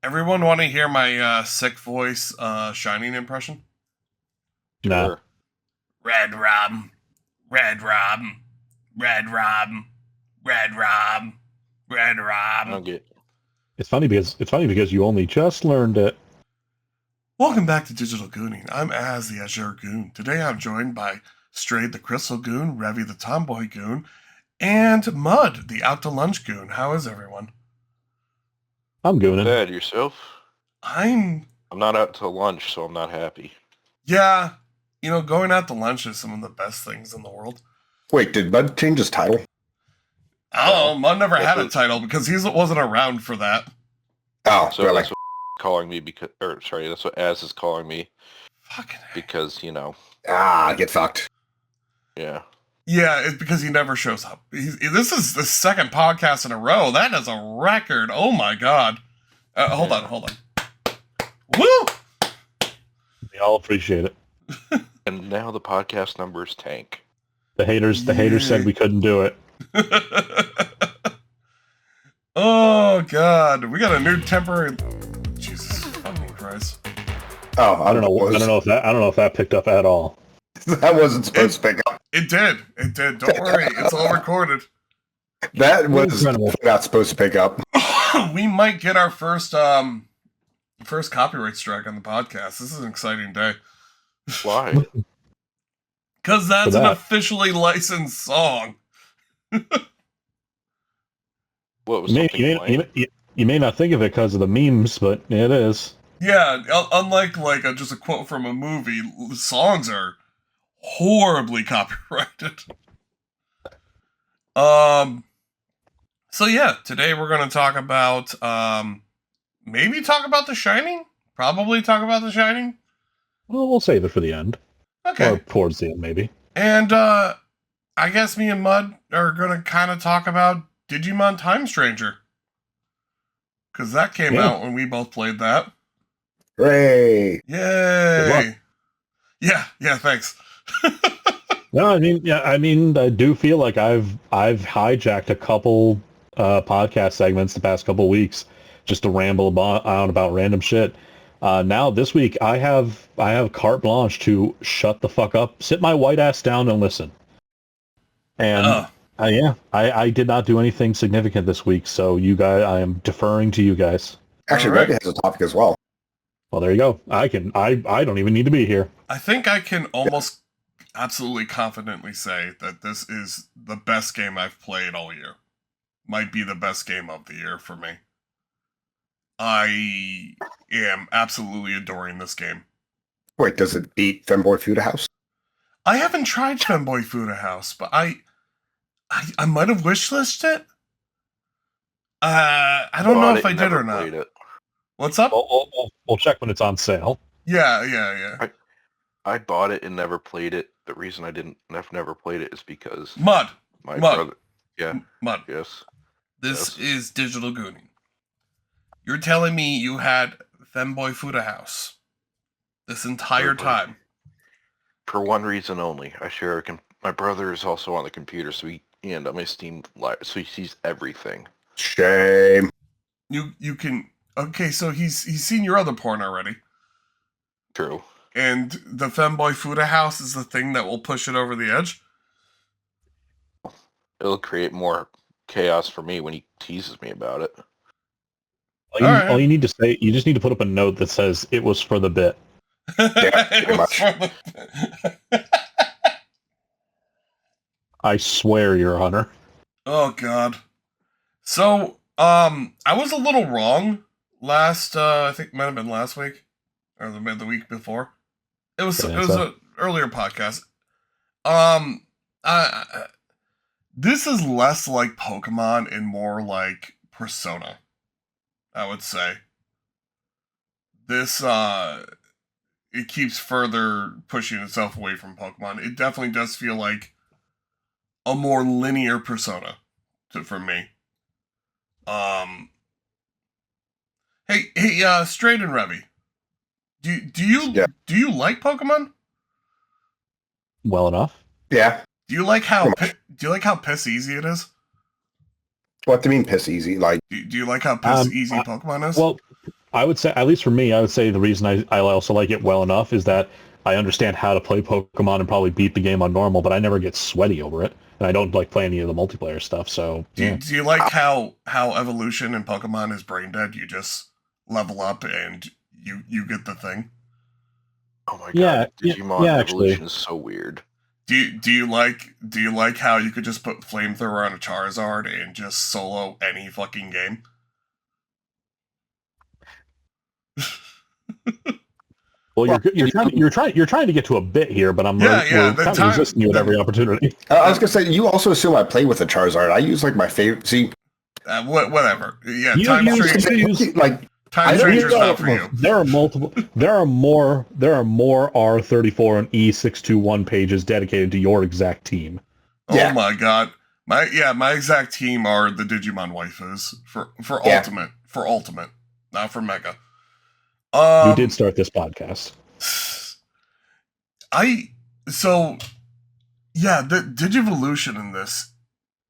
Everyone want to hear my sick voice Shining impression? Nah. Sure. Red Rum, Red Rum, Red Rum, Red Rum, Red I don't Rum. get. It's funny because you only just learned it. Welcome back to Digital Gooning. I'm Az the Azure Goon. Today I'm joined by Strayed the Crystal Goon, Revy the Tomboy Goon, and Mud the Out to Lunch Goon. How is everyone? I'm gooning. Bad yourself. I'm not out till lunch, so I'm not happy. Yeah, going out to lunch is some of the best things in the world. Wait, did Bud change his title? I don't know, Mud never That's had a what- title because he wasn't around for that. Oh, So really? that's what calling me because, that's what Az is calling me Fucking A. because Get fucked. yeah. Yeah, it's because he never shows up. This is the second podcast in a row. That is a record. Oh my god. Hold on. Woo! We all appreciate it. And now the podcast numbers tank. The haters said we couldn't do it. Oh god, we got a new temporary. Jesus fucking Christ! Oh, I don't know if that picked up at all. That wasn't supposed to pick up. It did. Don't worry, it's all recorded. That was Incredible. not supposed to pick up. We might get our first copyright strike on the podcast. This is an exciting day. Why? Because that's For an that. officially licensed song. What was You something lame? may not think of it because of the memes, but it is. Yeah, unlike just a quote from a movie, songs are horribly copyrighted. So yeah, today we're going to talk about, maybe talk about The Shining? Probably talk about The Shining? Well, we'll save it for the end. Okay. Or towards the end, maybe. And, I guess me and Mud are going to kind of talk about Digimon Time Stranger. Because that came Yeah. out when we both played that. Hooray! Yay! Yeah, thanks. No, I do feel like I've hijacked a couple podcast segments the past couple weeks just to ramble on about random shit. Now this week I have carte blanche to shut the fuck up, sit my white ass down and listen. And I did not do anything significant this week, so you guys, I am deferring to you guys. Actually, All right. Rebby has a topic as well. Well, there you go. I don't even need to be here. I think I can almost absolutely confidently say that this is the best game I've played all year. Might be the best game of the year for me. I am absolutely adoring this game. Wait, does it beat Femboy Food House? I haven't tried Femboy Food House, but I might have wishlisted it. I don't know Bought if it, I did never or not. played it. What's up? We'll check when it's on sale. Yeah. I bought it and never played it. The reason I've never played it is because Mud. my Mud. brother. Yeah. Mud. Yes. This Yes. is Digital Gooning. You're telling me you had Femboy Food House this entire Totally. time? For one reason only. My brother is also on the computer, so and on my Steam live, so he sees everything. Shame. You can. Okay, so he's seen your other porn already, True. and the Femboy Food House is the thing that will push it over the edge. It'll create more chaos for me when he teases me about it. All you need to say, you just need to put up a note that says it was for the bit. Yeah, It pretty was much. for the- I swear, Your Honor. Oh god. So, I was a little wrong last. I think it might have been last week or the week before. It was an earlier podcast. This is less like Pokemon and more like Persona, I would say. This it keeps further pushing itself away from Pokemon. It definitely does feel like a more linear Persona for me. Hey, Straight and Revy, do you like Pokemon? Well enough. Yeah. Do you like how Pretty piss easy it is? What do you mean piss easy? Like, Do you like how piss easy Pokemon is? Well, I would say, at least for me, I would say the reason I also like it well enough is that I understand how to play Pokemon and probably beat the game on normal, but I never get sweaty over it, and I don't like play any of the multiplayer stuff. So Do you like how evolution in Pokemon is brain dead? You just level up and you get the thing. Oh my god, Yeah, Digimon yeah, evolution actually. is so weird. Do you like how you could just put flamethrower on a Charizard and just solo any fucking game? Well, you're trying to get to a bit here, but we're the kind of time- resisting you at every opportunity. I was gonna say, you also assume I play with a Charizard. I use like my favorite. See, Whatever. Yeah, You- time you- stranger. like Time I don't stranger's know- not for you. There are multiple. There are more R34 and E621 pages dedicated to your exact team. Yeah. Oh my god. My exact team are the Digimon waifus for Yeah. ultimate, not for Mega. You did start this podcast. The Digivolution in this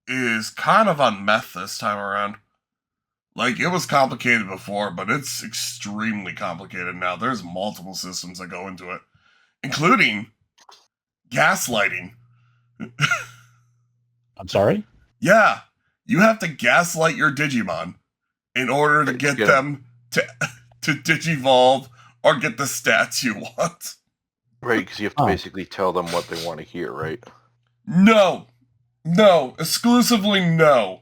is kind of on meth this time around. Like, it was complicated before, but it's extremely complicated now. There's multiple systems that go into it, including gaslighting. I'm sorry? Yeah, you have to gaslight your Digimon in order to get them to digivolve or get the stats you want. Right, because you have to basically tell them what they want to hear, right? No, exclusively no.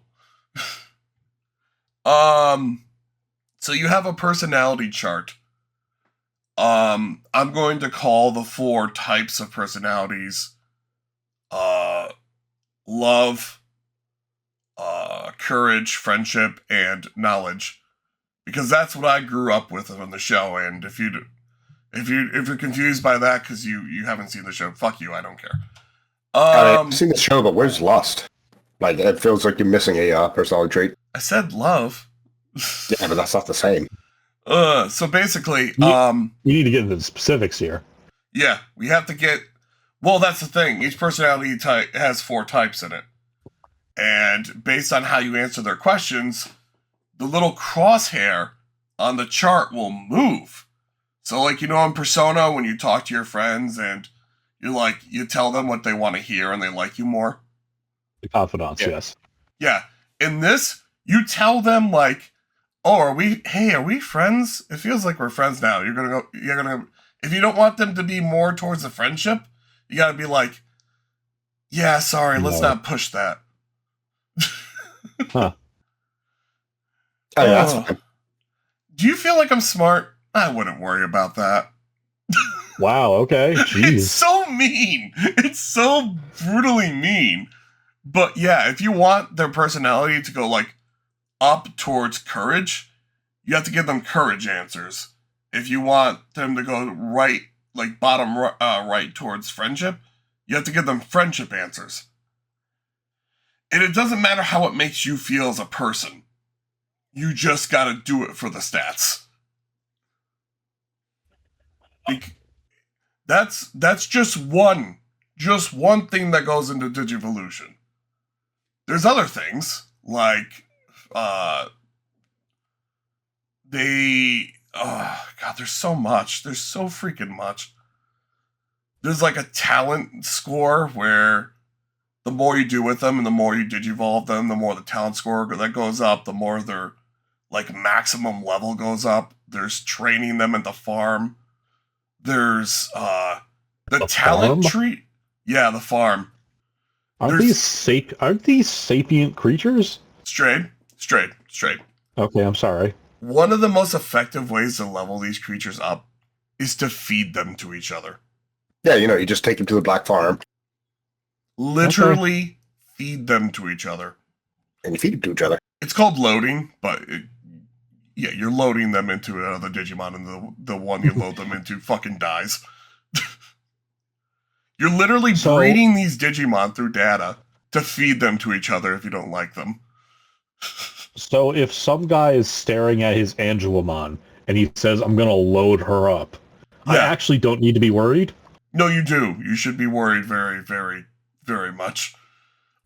So you have a personality chart. I'm going to call the 4 types of personalities love, courage, friendship, and knowledge, because that's what I grew up with on the show. And if you're confused by that because you haven't seen the show, fuck you, I don't care. I've seen the show, but where's Lust? Like, it feels like you're missing a personality trait. I said love. Yeah, but that's not the same. So basically, We need to get into the specifics here. yeah, we have to get. Well, that's the thing. Each personality type has 4 types in it, and based on how you answer their questions, the little crosshair on the chart will move. So, like, in Persona, when you talk to your friends and you tell them what they want to hear and they like you more. The confidants, yes. Yeah. In this, you tell them, like, oh, are we friends? It feels like we're friends now. You're gonna if you don't want them to be more towards the friendship, you gotta be like, yeah, sorry, let's not push that. Huh. Oh, yeah, that's fine. Do you feel like I'm smart? I wouldn't worry about that. Wow, okay. It's Jeez. so mean. It's so brutally mean. But yeah, if you want their personality to go like up towards courage, you have to give them courage answers. If you want them to go right, like bottom right towards friendship, you have to give them friendship answers. And it doesn't matter how it makes you feel as a person. You just gotta do it for the stats. That's just one thing that goes into Digivolution. There's other things, like, God, there's so much. There's so freaking much. There's like a talent score where the more you do with them and the more you digivolve them, the more the talent score that goes up, the more their like maximum level goes up. There's training them at the farm. There's the talent farm? tree. Yeah, the farm. Aren't these sapient creatures? Straight. Okay, I'm sorry. One of the most effective ways to level these creatures up is to feed them to each other. Yeah, you just take them to the Black Farm Literally feed them to each other. and you feed them to each other. It's called loading, but you're loading them into another Digimon, and the one you load them into fucking dies. You're literally breeding these Digimon through data to feed them to each other if you don't like them. So if some guy is staring at his Angewomon and he says, I'm going to load her up, I Yeah. actually don't need to be worried? No, you do. You should be worried very, very, very much.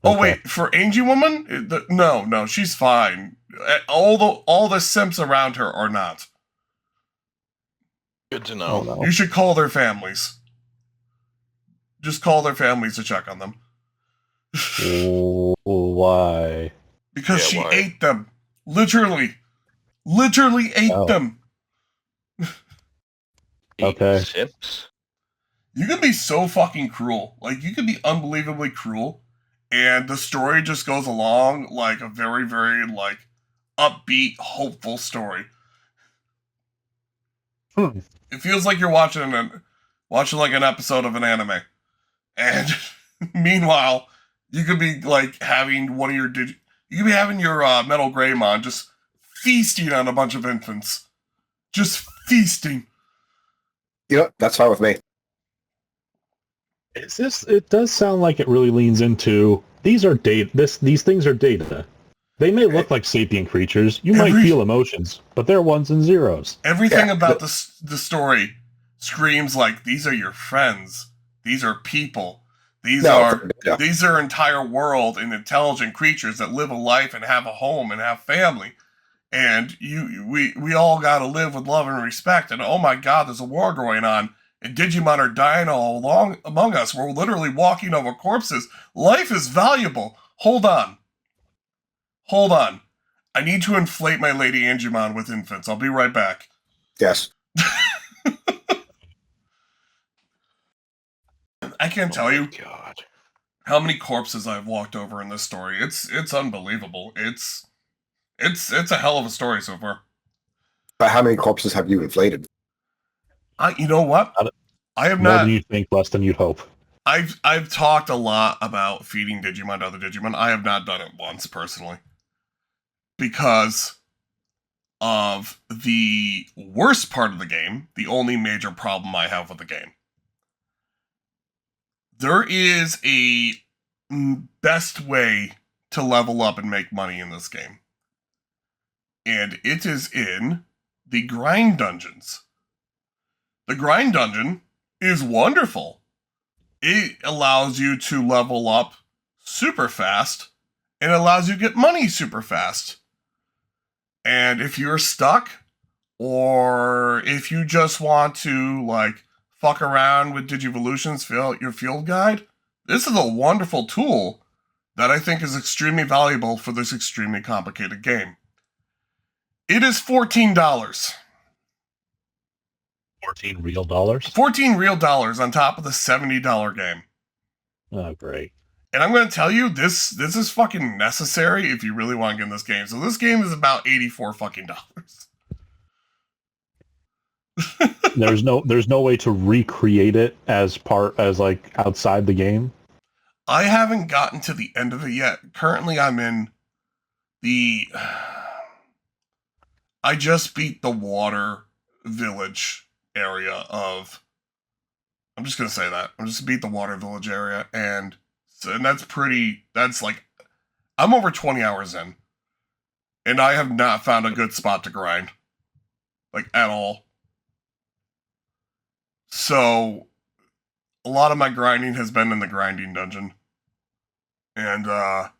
Oh, Okay. wait, for Angewomon? No, she's fine. All the simps around her are not. Good to I know. don't know. You should call their families. Just call their families to check on them. Why? Because Yeah, she why? ate them. Literally ate them. Okay. Simps? You can be so fucking cruel. Like, you can be unbelievably cruel, and the story just goes along like a very, very, like, upbeat, hopeful story. It feels like you're watching like an episode of an anime. And meanwhile, you could be like having one of your you could be having your Metal Greymon just feasting on a bunch of infants. Just feasting. Yep, that's fine with me. It does sound like it really leans into these are data. These things are data. They may look like sapient creatures. You might feel emotions, but they're ones and zeros. Everything about the story screams like these are your friends. These are people. These are entire world and intelligent creatures that live a life and have a home and have family. And we all gotta live with love and respect. And oh my god, there's a war going on. And Digimon are dying all along among us. We're literally walking over corpses. Life is valuable. Hold on. I need to inflate my Lady Angewomon with infants. I'll be right back. Yes. I can't tell you God. how many corpses I've walked over in this story. It's unbelievable. It's a hell of a story so far. But how many corpses have you inflated? You know what? I have More not. than you think, less than you'd hope. I've talked a lot about feeding Digimon to other Digimon. I have not done it once personally. Because of the worst part of the game, the only major problem I have with the game. There is a best way to level up and make money in this game. And it is in the grind dungeons. The grind dungeon is wonderful. It allows you to level up super fast and allows you to get money super fast. And if you're stuck, or if you just want to, like, fuck around with Digivolutions, fill out your field guide, this is a wonderful tool that I think is extremely valuable for this extremely complicated game. It is $14. 14 real dollars? 14 real dollars on top of the $70 game. Oh, great. And I'm going to tell you, this is fucking necessary if you really want to get in this game. So this game is about $84 fucking dollars. There's no way to recreate it as like outside the game. I haven't gotten to the end of it yet. Currently, I'm in the. I just beat the water village area of. I'm just gonna say that I'm just beat the water village area, and that's pretty. That's like, I'm over 20 hours in, and I have not found a good spot to grind, like at all. So, a lot of my grinding has been in the grinding dungeon. And, I'm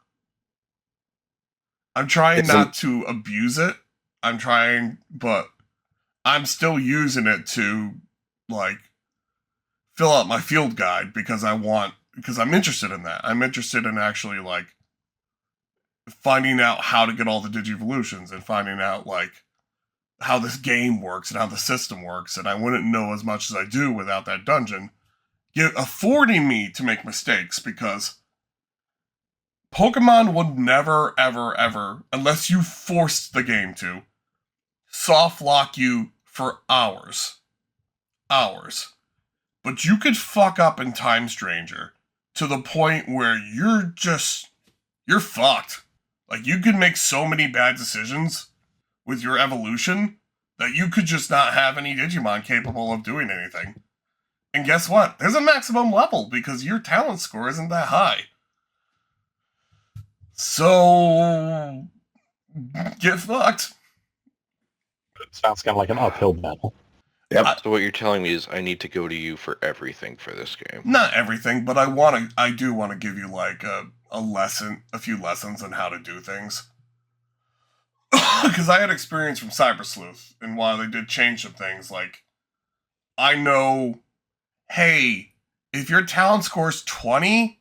trying not to abuse it. But I'm still using it to, like, fill out my field guide because I'm interested in that. I'm interested in actually, like, finding out how to get all the Digivolutions and finding out, like, how this game works and how the system works, and I wouldn't know as much as I do without that dungeon affording me to make mistakes, because Pokemon would never, ever, ever, unless you forced the game to, soft lock you for hours. But you could fuck up in Time Stranger to the point where you're fucked. Like, you could make so many bad decisions with your evolution that you could just not have any Digimon capable of doing anything. And guess what? There's a maximum level because your talent score isn't that high. So, get fucked. It sounds kind of like an uphill battle. Yep. So what you're telling me is I need to go to you for everything for this game. Not everything, but I do want to give you like a few lessons on how to do things. Because I had experience from Cyber Sleuth, and while they did change some things, like, I know, hey, if your talent score's 20,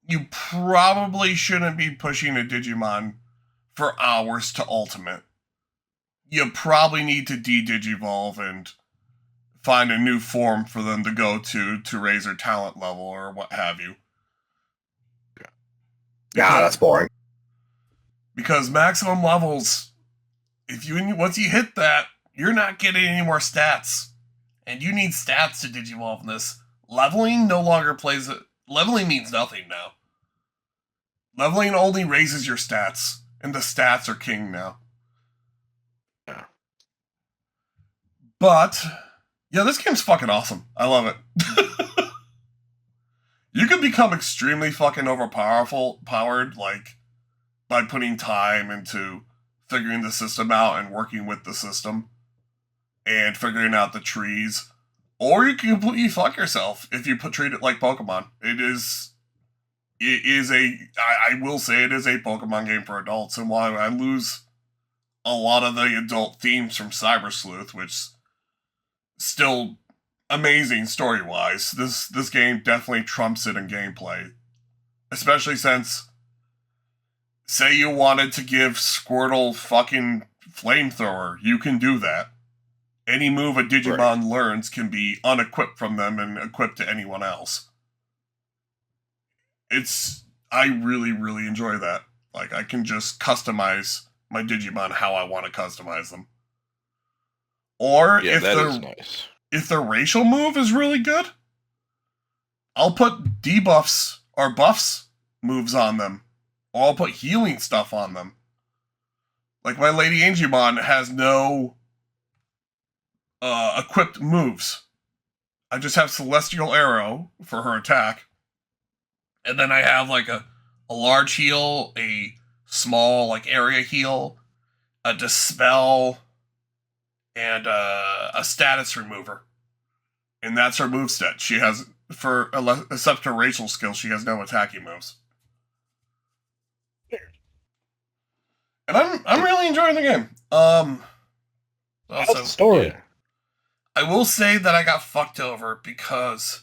you probably shouldn't be pushing a Digimon for hours to ultimate. You probably need to de-digivolve and find a new form for them to go to raise their talent level or what have you. Yeah, that's boring. Because maximum levels, once you hit that, you're not getting any more stats. And you need stats to digivolve in this. Leveling no longer leveling means nothing now. Leveling only raises your stats, and the stats are king now. Yeah. But yeah, this game's fucking awesome. I love it. You can become extremely fucking powered, like, by putting time into figuring the system out and working with the system and figuring out the trees. Or you can completely fuck yourself if you treat it like Pokemon. I will say it is a Pokemon game for adults, and while I lose a lot of the adult themes from Cyber Sleuth, which still amazing story-wise, this game definitely trumps it in gameplay. Especially since, say you wanted to give Squirtle fucking flamethrower, you can do that. Any move a Digimon learns can be unequipped from them and equipped to anyone else. I really, really enjoy that. Like, I can just customize my Digimon how I want to customize them. Or Yeah, that is nice. If the racial move is really good, I'll put debuffs or buffs moves on them. Or I'll put healing stuff on them. Like, my Lady Angewomon has no equipped moves. I just have Celestial Arrow for her attack. And then I have, like, a large heal, a small, like, area heal, a dispel, and a status remover. And that's her moveset. She has, except her racial skill, she has no attacking moves. And I'm really enjoying the game. How's the story? Yeah. I will say that I got fucked over because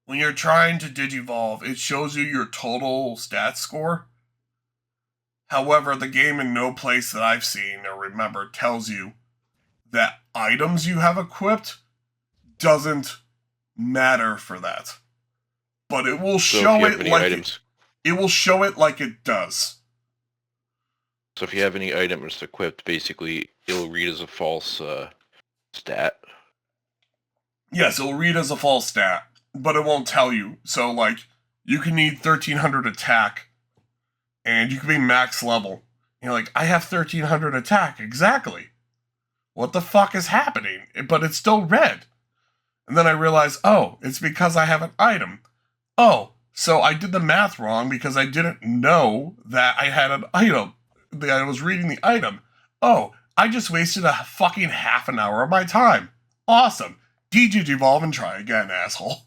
when you're trying to digivolve, it shows you your total stat score. However, the game in no place that I've seen or remember tells you that items you have equipped doesn't matter for that. But it will show it like it will show it like it does. So if you have any items equipped, basically it'll read as a false stat. Yes, it'll read as a false stat, but it won't tell you. So, like, you can need 1300 attack, and you can be max level. You're like, I have 1300 attack, exactly. What the fuck is happening? But it's still red. And then I realize, oh, it's because I have an item. Oh, so I did the math wrong because I didn't know that I had an item. That I was reading the item. Oh, I just wasted a fucking half an hour of my time. Awesome. Digivolve and try again, asshole.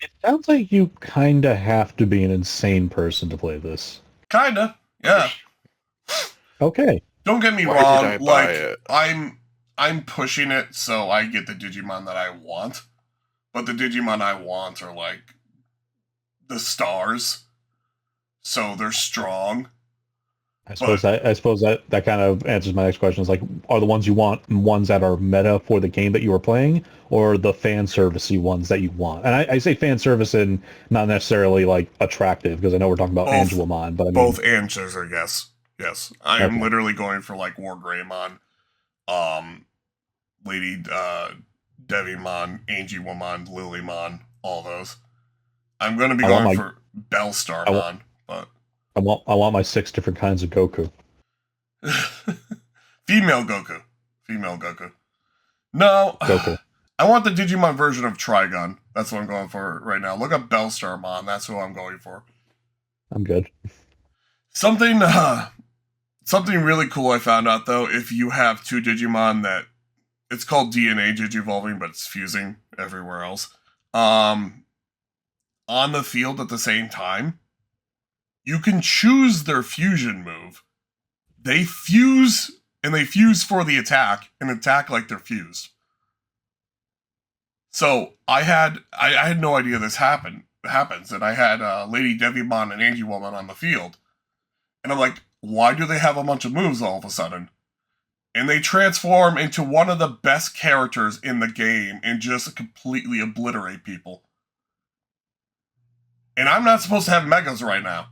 It sounds like you kinda have to be an insane person to play this. Kinda, yeah. Okay. Don't get me Why wrong. did I buy Like, it? I'm pushing it so I get the Digimon that I want, but the Digimon I want are like the stars, so they're strong. I suppose that kind of answers my next question. Is like, are the ones you want ones that are meta for the game that you are playing, or the fan servicey ones that you want? And I say fan service and not necessarily like attractive, because I know we're talking about Angewomon, but I mean both answers are yes. Yes, I am Okay. literally going for like War Greymon, Lady Devimon, Angewomon, Lilymon, all those. I'm going to be going for Bellstarmon, but I want my 6 different kinds of Goku. Female Goku. No, Goku. I want the Digimon version of Trigun. That's what I'm going for right now. Look up Bellstarmon. That's who I'm going for. I'm good. Something really cool I found out, though, if you have 2 Digimon that... It's called DNA digivolving, but it's fusing everywhere else. On the field at the same time, you can choose their fusion move. They fuse and they fuse for the attack and attack like they're fused. So I had no idea this happens, and I had Lady Devouring and Angewomon on the field, and I'm like, why do they have a bunch of moves all of a sudden? And they transform into one of the best characters in the game and just completely obliterate people. And I'm not supposed to have megas right now.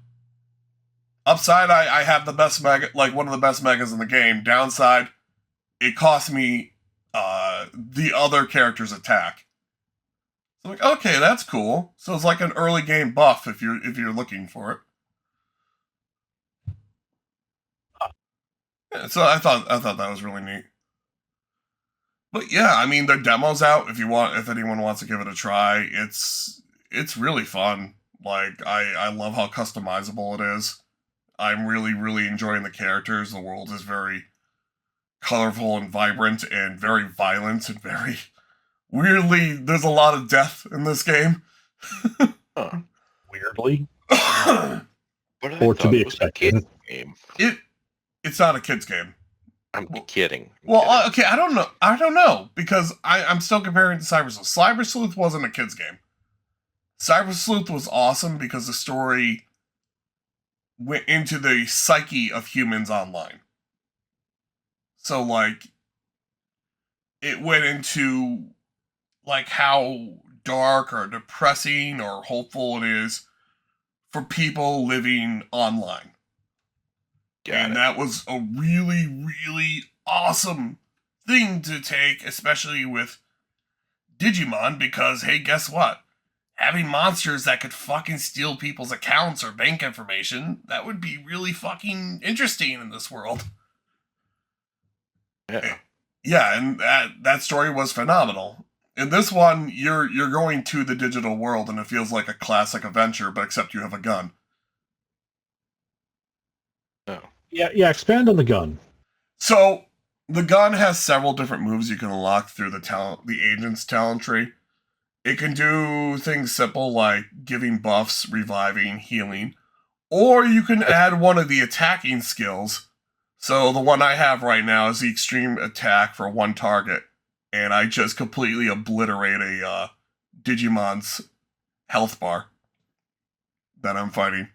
Upside, I have the best mega, like one of the best megas in the game. Downside, it cost me the other character's attack. So I'm like, okay, that's cool. So it's like an early game buff if you're looking for it. Yeah, so I thought that was really neat. But yeah, I mean, the demo's out if anyone wants to give it a try. It's really fun. Like I love how customizable it is. I'm really, really enjoying the characters. The world is very colorful and vibrant and very violent and very weirdly, there's a lot of death in this game. Weirdly. Or to be expected. It's not a kid's game. I'm kidding. Okay, I don't know because I'm still comparing to Cyber Sleuth. Cyber Sleuth wasn't a kid's game. Cyber Sleuth was awesome because the story went into the psyche of humans online. So, like, it went into, like, how dark or depressing or hopeful it is for people living online. That was a really, really awesome thing to take, especially with Digimon, because, hey, guess what? Having monsters that could fucking steal people's accounts or bank information, that would be really fucking interesting in this world. Yeah. Yeah, and that story was phenomenal. In this one, you're going to the digital world, and it feels like a classic adventure, but except you have a gun. Oh. Yeah, expand on the gun. So, the gun has several different moves you can unlock through the agent's talent tree. It can do things simple like giving buffs, reviving, healing, or you can add one of the attacking skills. So the one I have right now is the extreme attack for one target, and I just completely obliterate a Digimon's health bar that I'm fighting.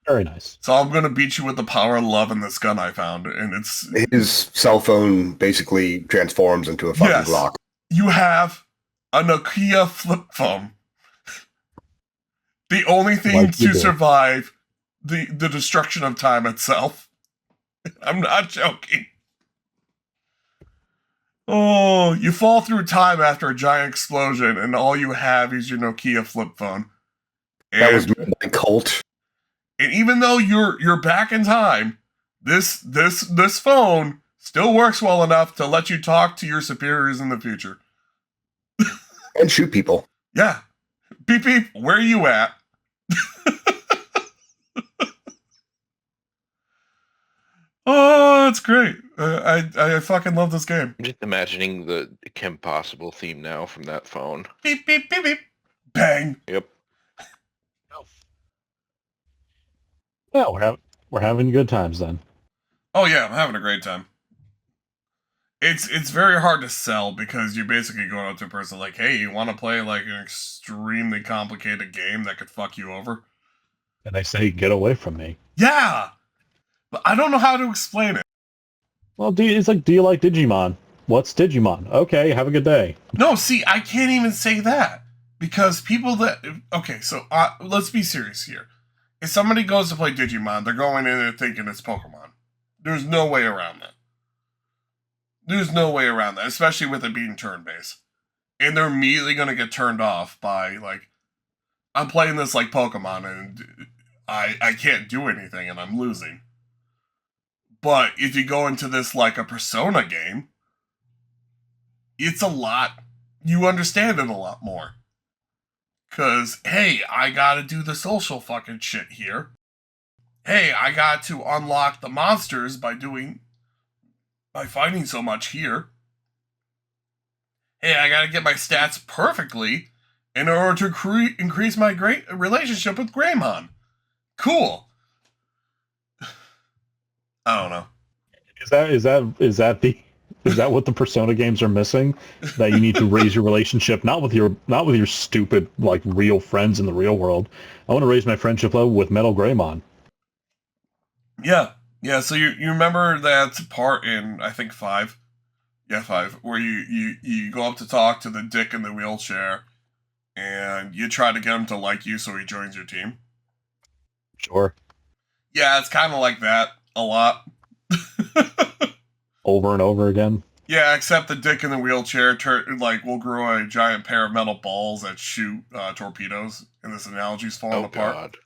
Very nice. So I'm going to beat you with the power of love in this gun I found, and it's... His cell phone basically transforms into a fucking Glock. You have a Nokia flip phone. The only thing to survive the destruction of time itself. I'm not joking. Oh, you fall through time after a giant explosion, and all you have is your Nokia flip phone. And, that was made by Colt. And even though you're back in time, this phone still works well enough to let you talk to your superiors in the future. And shoot people. Yeah. Beep, beep, where are you at? Oh, it's great. I fucking love this game. I'm just imagining the Kim Possible theme now from that phone. Beep, beep, beep, beep. Bang. Yep. Well, we're having good times then. Oh yeah, I'm having a great time. It's very hard to sell because you're basically going up to a person like, hey, you want to play like an extremely complicated game that could fuck you over? And they say, get away from me. Yeah! But I don't know how to explain it. Well, do you like Digimon? What's Digimon? Okay, have a good day. No, see, I can't even say that. Because people that... Okay, so let's be serious here. If somebody goes to play Digimon, they're going in there thinking it's Pokemon. There's no way around that. There's no way around that, especially with it being turn-based. And they're immediately going to get turned off by, like, I'm playing this like Pokemon, and I can't do anything, and I'm losing. But if you go into this like a Persona game, it's a lot, you understand it a lot more. Because, hey, I gotta do the social fucking shit here. Hey, I got to unlock the monsters by fighting so much here. Hey, I gotta get my stats perfectly in order to increase my great relationship with Greymon. Cool. I don't know. Is that what the Persona games are missing? That you need to raise your relationship not with your stupid like real friends in the real world. I want to raise my friendship level with Metal Greymon. Yeah. So you remember that part in I think 5? Yeah, 5, where you go up to talk to the dick in the wheelchair, and you try to get him to like you so he joins your team. Sure. Yeah, it's kind of like that a lot. Over and over again. Yeah, except the dick in the wheelchair will grow a giant pair of metal balls that shoot torpedoes, and this analogy's falling apart. God.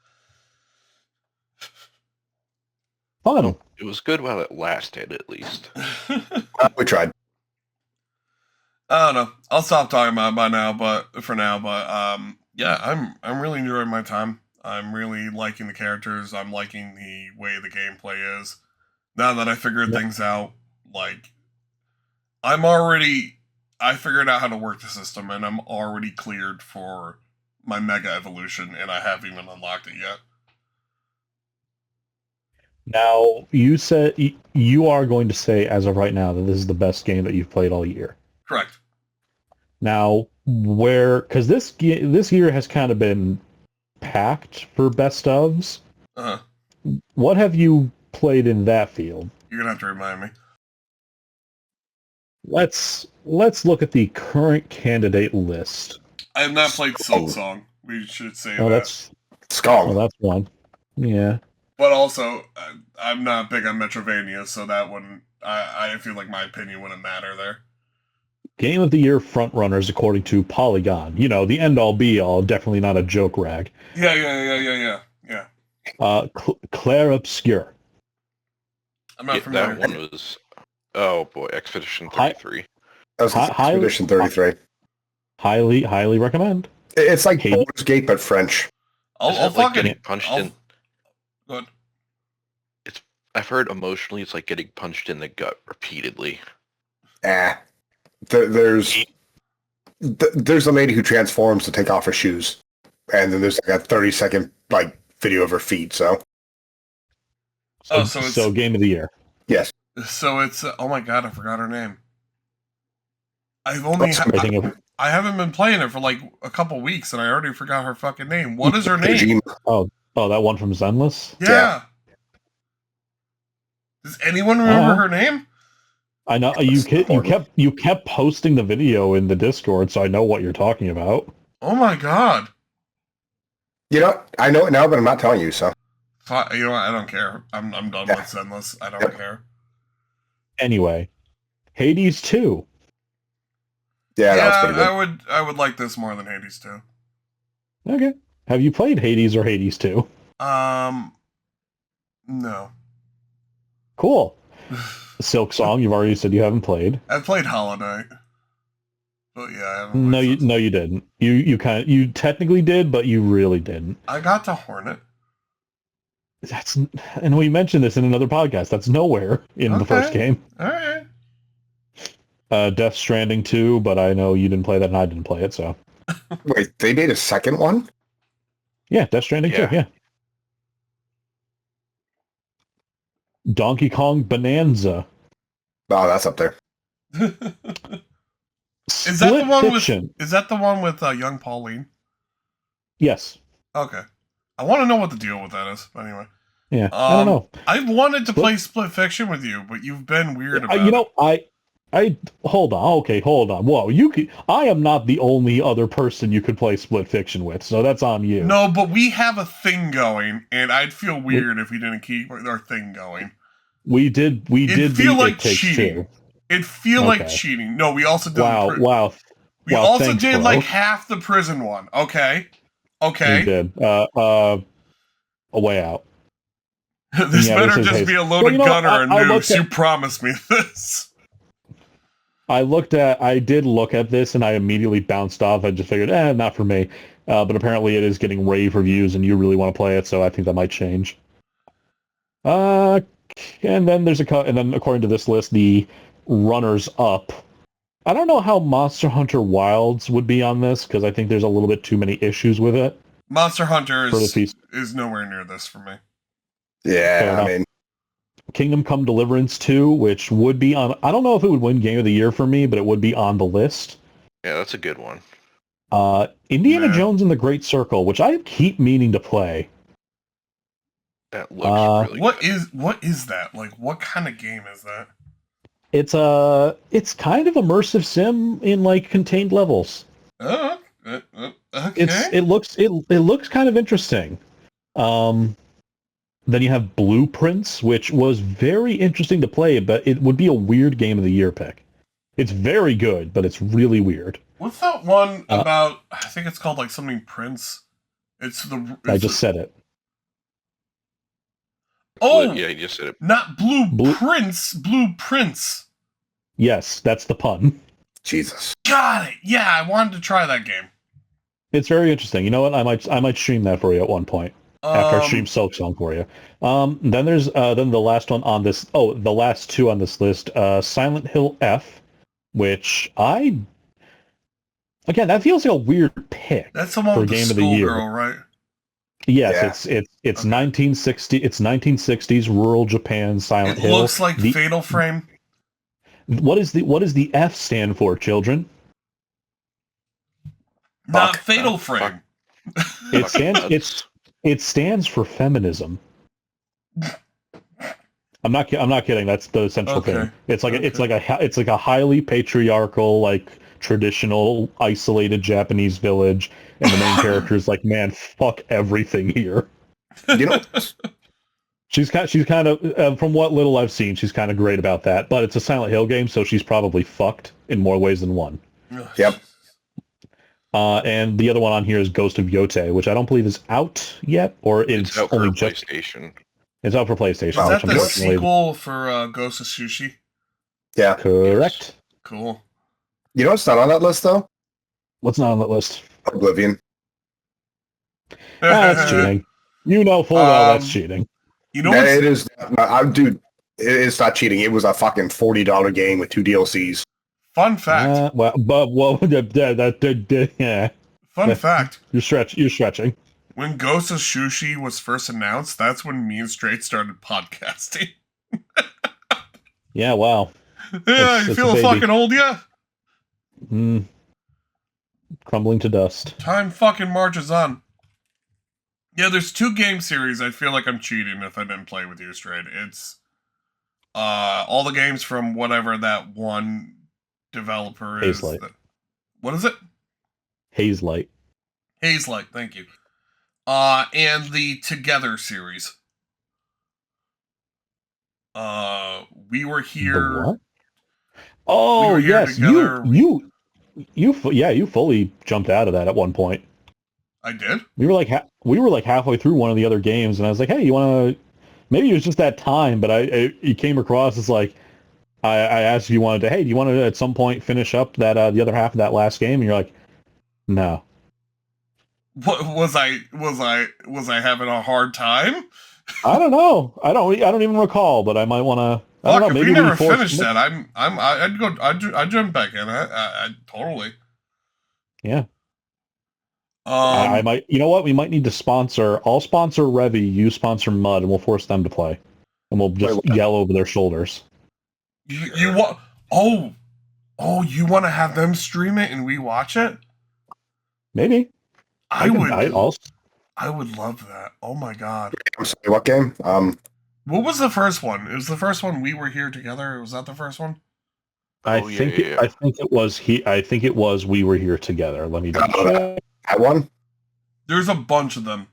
Fun. Well, it was good while it lasted, at least. We tried. I don't know. I'll stop talking about it by now, but for now. But yeah, I'm really enjoying my time. I'm really liking the characters. I'm liking the way the gameplay is. Now that I figured things out, like I figured out how to work the system, and I'm already cleared for my mega evolution, and I haven't even unlocked it yet. Now, you said you are going to say, as of right now, that this is the best game that you've played all year. Correct. Now, because this year has kind of been packed for best ofs. Uh-huh. What have you played in that field? You're gonna have to remind me. Let's look at the current candidate list. I have not played Silk Song. We should say that. That's Skull. Oh, that's one. Yeah. But also, I'm not big on Metrovania, so that wouldn't. I feel like my opinion wouldn't matter there. Game of the Year frontrunners according to Polygon. You know, the end-all be-all, definitely not a joke rag. Yeah. Claire Obscure. I'm not familiar. That one was... Oh boy, Expedition 33. That was Expedition 33. Highly recommend. It's like Baldur's Gate, but French. I'll like fucking... getting punched in... Good. I've heard emotionally it's like getting punched in the gut repeatedly. There's a lady who transforms to take off her shoes, and then there's like a 30-second video of her feet. So so Game of the Year. Yes. So it's oh my god, I forgot her name. I haven't been playing it for like a couple weeks, and I already forgot her fucking name. What is her name? Oh, that one from Zenless? Yeah. Does anyone remember her name? I know you kept posting the video in the Discord, so I know what you're talking about. Oh my god! You know, I know it now, but I'm not telling you. So you know what? I don't care. I'm done with Zenless. I don't care. Anyway, Hades 2. Yeah, that was pretty good. I would like this more than Hades 2. Okay. Have you played Hades or Hades 2? No. Cool. Silk Song, you've already said you haven't played. I've played Hollow Knight. But yeah, I haven't. No, you didn't. You technically did, but you really didn't. I got to Hornet. And we mentioned this in another podcast. That's nowhere in the first game. All right. Death Stranding 2, but I know you didn't play that and I didn't play it, so. Wait, they made a second one? Yeah, Death Stranding 2, yeah. Donkey Kong Bonanza. Oh, that's up there. Is that the one with young Pauline? Yes. Okay. I want to know what the deal with that is. Anyway. Yeah. I don't know. I've wanted to play Split Fiction with you, but you've been weird about it. You know, I hold on. Okay, hold on. Whoa, I am not the only other person you could play Split Fiction with, so that's on you. No, but we have a thing going, and I'd feel weird if we didn't keep our thing going. We did feel like cheating. It'd feel like cheating. No, we also did. Wow. We also did like half the prison one. Okay. We did. A Way Out. This better just be a loaded gunner and noose. You promised me this. I did look at this and I immediately bounced off. I just figured, not for me. But apparently it is getting rave reviews and you really want to play it, so I think that might change. And then according to this list, the runners up. I don't know how Monster Hunter Wilds would be on this, because I think there's a little bit too many issues with it. Monster Hunter is nowhere near this for me. Yeah, I mean... Kingdom Come Deliverance 2, which would be on... I don't know if it would win Game of the Year for me, but it would be on the list. Yeah, that's a good one. Indiana Yeah. Jones and the Great Circle, which I keep meaning to play. That looks really What good. what is that? Like, what kind of game is that? It's kind of immersive sim in like contained levels. Oh, okay. It looks kind of interesting. Then you have Blueprints, which was very interesting to play, but it would be a weird Game of the Year pick. It's very good, but it's really weird. What's that one about? I think it's called like something Prince. I just said it. Oh, Yeah, you just said it. not Blueprints. Blueprints. Yes, that's the pun. Jesus. Got it. Yeah, I wanted to try that game. It's very interesting. You know what? I might stream that for you at one point. After I stream Silk Song for you. Then there's then the last one on this. Oh, the last two on this list. Silent Hill F, which again, that feels like a weird pick. That's the one for with the Game of the Year. schoolgirl, right? Yes, Yeah. it's Okay. 1960s rural Japan Silent It Hill. looks like Fatal Frame. What is the F stand for, children? Not Fuck. Fatal Fuck. Frame. It stands for feminism. I'm not kidding. That's the essential Okay. thing. It's like Okay. it's like a highly patriarchal, like traditional, isolated Japanese village, and the main character is like, man, fuck everything here. You know, She's kind of from what little I've seen, she's kind of great about that. But it's a Silent Hill game, so she's probably fucked in more ways than one. Yep. And the other one on here is Ghost of Yote, which I don't believe is out yet, or It's out for only just PlayStation. it's out for PlayStation. Is that which I'm the definitely- sequel for Ghost of Sushi? yeah. Correct. Cool. You know what's not on that list though? What's not on that list? Oblivion. That's cheating. You know full well that's Um, cheating. You know Nah, what's it is. Dude, it's not cheating. It was a fucking $40 game with 2 DLCs. fun fact? Yeah, Fun fact. you're stretching. When Ghost of Sushi was first announced, that's when me and Straight started podcasting. Yeah, wow. Yeah, It's you a feeling baby. fucking old yet? Crumbling to dust. Time fucking marches on. Yeah, there's 2 game series I feel like I'm cheating if I didn't play with you, Straight. It's all the games from whatever that one developer is. Hazelight. What is it? Hazelight. Hazelight, thank you. And the Together series. We were here. The what? Oh, were here yes. together. You fully jumped out of that at one point. I did? We were like halfway through one of the other games, and I was like, "Hey, you want to?" Maybe it was just that time, but you came across as like I asked if you wanted to. Hey, do you want to at some point finish up that the other half of that last game? And you're like, "No." What was I having a hard time? I don't know. I don't even recall, but I might want to. I Fuck, don't know. if Maybe we never forced- finished that, I'd jump back in. I totally. Yeah. I might. You know what? We might need to sponsor. I'll sponsor Revy. You sponsor Mud, and we'll force them to play, and we'll just Wait, what? yell over their shoulders. You want? Oh, you want to have them stream it and we watch it? Maybe. I would. I'll, I would love that. Oh my god. I'm sorry, what game? What was the first one? It was the first one. We were here together. Was that the first one? I Oh, yeah, think yeah, it, yeah. I think it was he. I think it was we were here together. Let me double check. That one? There's a bunch of them.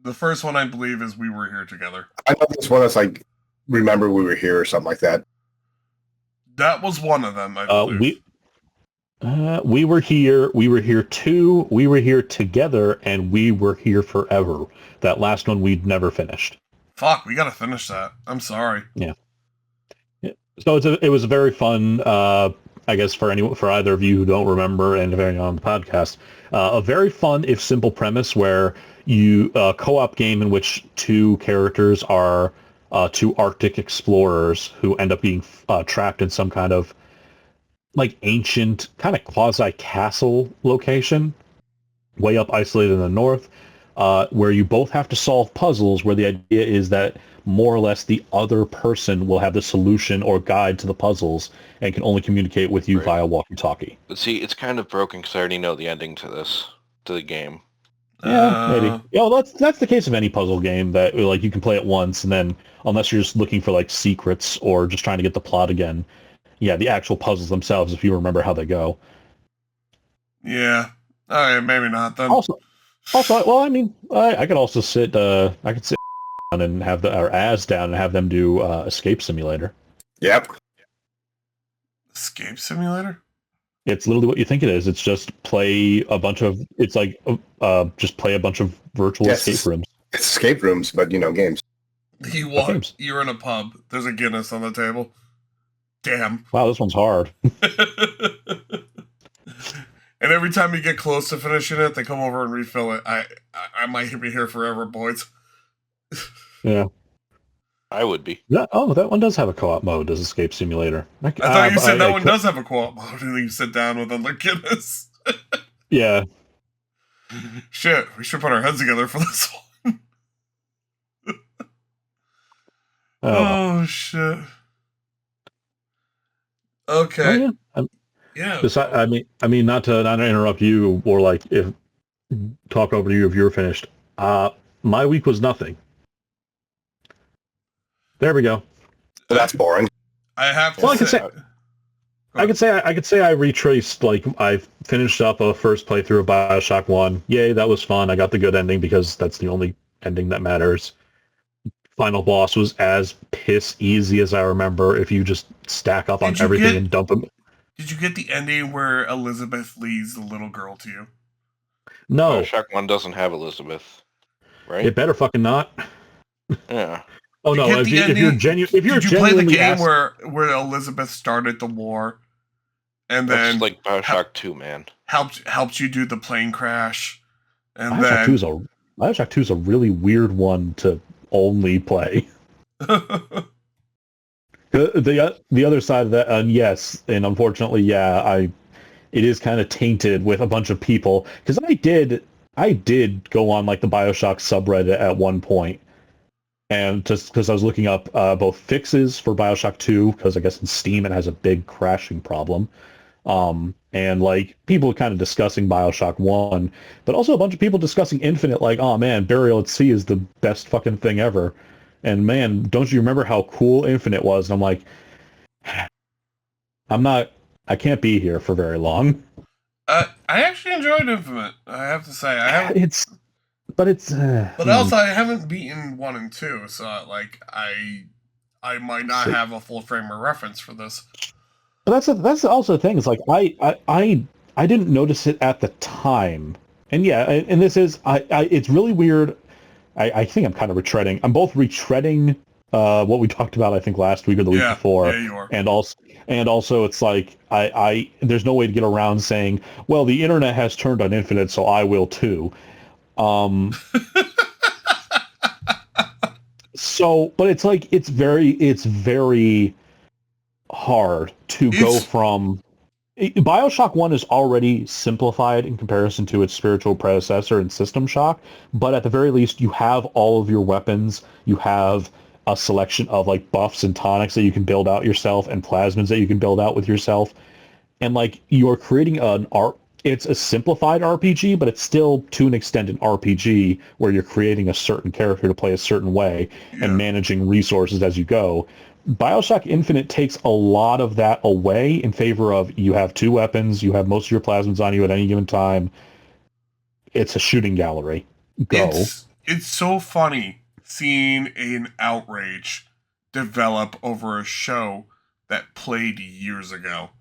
The first one, I believe, is We Were Here Together. I know this one that's like, remember we were here or something like that. That was one of them, I believe. We were here. We were here too. We were here together, and we were here forever. That last one we'd never finished. Fuck, we gotta finish that. I'm sorry. So it was a very fun. I guess for either of you who don't remember, and depending on the podcast, a very fun if simple premise where you co-op game in which 2 characters are 2 Arctic explorers who end up being trapped in some kind of like ancient kind of quasi castle location, way up isolated in the north, where you both have to solve puzzles. Where the idea is that more or less the other person will have the solution or guide to the puzzles and can only communicate with you Right. via walkie-talkie. But see, it's kind of broken because I already know the ending to the game. Yeah, maybe. Yeah, well, that's the case of any puzzle game that like you can play it once and then unless you're just looking for like secrets or just trying to get the plot again. Yeah, the actual puzzles themselves, if you remember how they go. Yeah. All right, maybe not then. Also, well, I mean, I could also sit down and have our ass down and have them do Escape Simulator. Yep. Escape Simulator? It's literally what you think it is. It's just play a bunch of. It's like just play a bunch of virtual escape rooms. It's escape rooms, but games. You walk. You're in a pub. There's a Guinness on the table. Damn. Wow, this one's hard. And every time you get close to finishing it, they come over and refill it. I might be here forever, boys. Yeah. I would be. That one does have a co-op mode, does Escape Simulator. I thought you said that one does have a co-op mode, and you sit down with other Guinness. Yeah. Shit, we should put our heads together for this one. Oh, shit. Okay. Oh, yeah. I mean, not to interrupt you or like if talk over to you if you're finished. My week was nothing. There we go. Well, that's boring. I have to Well, say... I could say I retraced, like, I finished up a first playthrough of Bioshock 1. Yay, that was fun. I got the good ending because that's the only ending that matters. Final boss was as piss easy as I remember if you just stack up on everything and dump them. Did you get the ending where Elizabeth leads the little girl to you? No. Bioshock 1 doesn't have Elizabeth, right? It better fucking not. Yeah. Oh no! If you're did you play the game where Elizabeth started the war, and then that's like Bioshock 2, man, helped you do the plane crash, and Bioshock 2 is a really weird one to only play. The other side of that, yes, and unfortunately, yeah, it is kind of tainted with a bunch of people because I did go on like the Bioshock subreddit at one point. And just because I was looking up both fixes for Bioshock 2, because I guess in Steam it has a big crashing problem, and like people kind of discussing Bioshock 1, but also a bunch of people discussing Infinite, like, oh man, Burial at Sea is the best fucking thing ever. And man, don't you remember how cool Infinite was? And I'm like, I can't be here for very long. I actually enjoyed Infinite, I have to say. But But also, I haven't beaten 1 and 2, so like I might not have a full frame of reference for this. But that's also the thing. It's like I didn't notice it at the time, and yeah, and this is it's really weird. I think I'm kind of retreading. I'm both retreading what we talked about I think last week or the week before, yeah, you are. and also it's like I there's no way to get around saying, well, the internet has turned on Infinite, so I will too. So, but it's like it's very hard to go from Bioshock 1 is already simplified in comparison to its spiritual predecessor in System Shock, but at the very least you have all of your weapons, you have a selection of like buffs and tonics that you can build out yourself and plasmids that you can build out with yourself, and like you're creating it's a simplified RPG, but it's still, to an extent, an RPG where you're creating a certain character to play a certain way and managing resources as you go. Bioshock Infinite takes a lot of that away in favor of you have 2 weapons, you have most of your plasmids on you at any given time. It's a shooting gallery. Go. It's so funny seeing an outrage develop over a show that played years ago.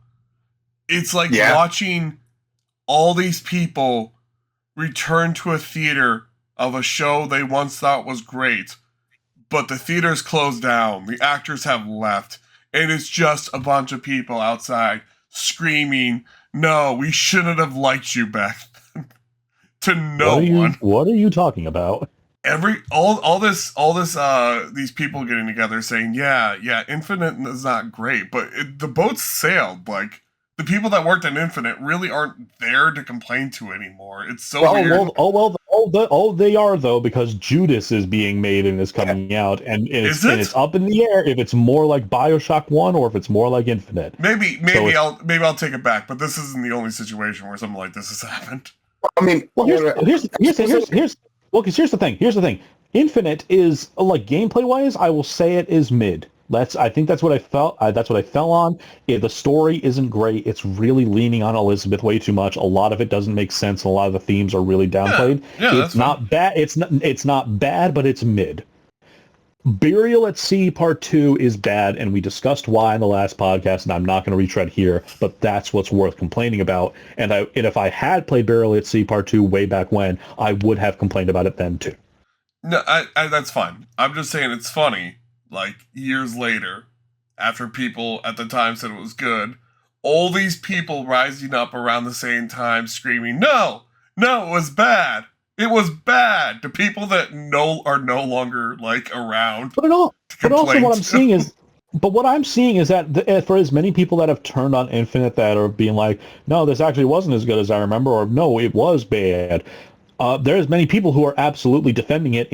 It's like watching all these people return to a theater of a show they once thought was great, but the theater's closed down, the actors have left, and it's just a bunch of people outside screaming, no, we shouldn't have liked you back then. To no one. What are you talking about? These people getting together saying, yeah, Infinite is not great, but the boat sailed, like, the people that worked on Infinite really aren't there to complain to anymore. It's so weird. they are though, because Judas is being made and is coming out, and Is it? it's up in the air if it's more like BioShock 1 or if it's more like Infinite. Maybe I'll take it back, but this isn't the only situation where something like this has happened. I mean, Well, here's the thing. Here's the thing. Infinite is like gameplay wise, I will say it is mid. I think that's what I felt. That's what I fell on. The story isn't great. It's really leaning on Elizabeth way too much. A lot of it doesn't make sense. A lot of the themes are really downplayed. Yeah, it's not bad. It's not bad, but it's mid. Burial at Sea Part 2 is bad, and we discussed why in the last podcast, and I'm not going to retread here, but that's what's worth complaining about. And if I had played Burial at Sea Part 2 way back when, I would have complained about it then too. No, I that's fine. I'm just saying it's funny. Like, years later, after people at the time said it was good, all these people rising up around the same time screaming, no, it was bad. It was bad to people that are no longer, like, around. But also what I'm seeing is, that for as many people that have turned on Infinite that are being like, no, this actually wasn't as good as I remember, or no, it was bad, there's many people who are absolutely defending it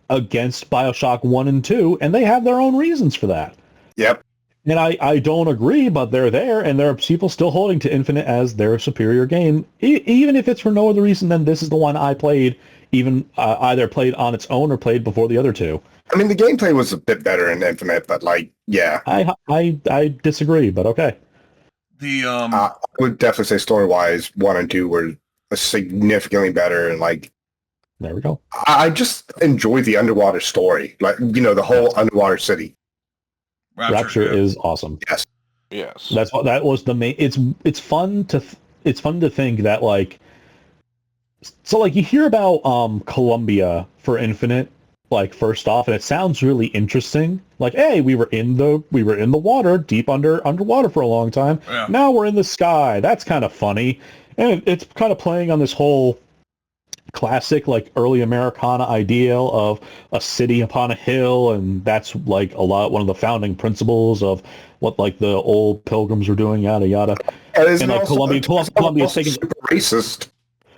against BioShock 1 and 2, and they have their own reasons for that. Yep. And I don't agree, but they're there, and there are people still holding to Infinite as their superior game, even if it's for no other reason than this is the one I played, even either played on its own or played before the other two. I mean, the gameplay was a bit better in Infinite, but like, yeah. I disagree, but okay. I would definitely say story-wise, 1 and 2 were significantly better, and like, there we go. I just enjoy the underwater story, like, the whole underwater city. Rapture is awesome. Yes. That was the main. It's fun to think that like, so like you hear about Columbia for Infinite, like first off, and it sounds really interesting. Like, hey, we were in the water, deep underwater for a long time. Yeah. Now we're in the sky. That's kind of funny, and it's kind of playing on this whole classic like early Americana ideal of a city upon a hill, and that's like one of the founding principles of what like the old pilgrims were doing, yada yada. And like Columbia's taking super racist.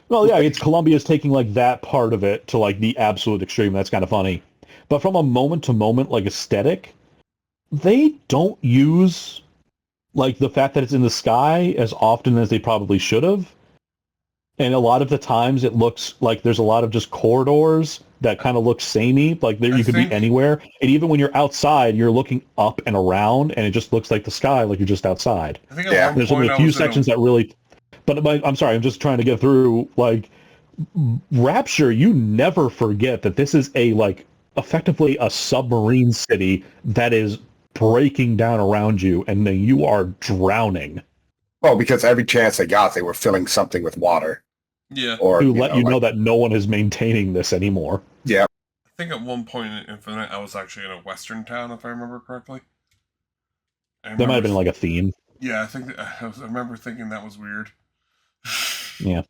Well, yeah, it's Columbia's taking like that part of it to like the absolute extreme. That's kind of funny. But from a moment to moment like aesthetic, they don't use like the fact that it's in the sky as often as they probably should have. And a lot of the times it looks like there's a lot of just corridors that kind of look samey, like you could be anywhere. And even when you're outside, you're looking up and around, and it just looks like the sky, like you're just outside. I think at one there's point only a few sections that really... But I'm sorry, I'm just trying to get through, like, Rapture, you never forget that this is effectively a submarine city that is breaking down around you, and then you are drowning. Well, because every chance they got, they were filling something with water. Yeah. Or to let you know that no one is maintaining this anymore. Yeah. I think at one point in Infinite, I was actually in a western town, if I remember correctly. That might have been like a theme. Yeah, I remember thinking that was weird. Yeah.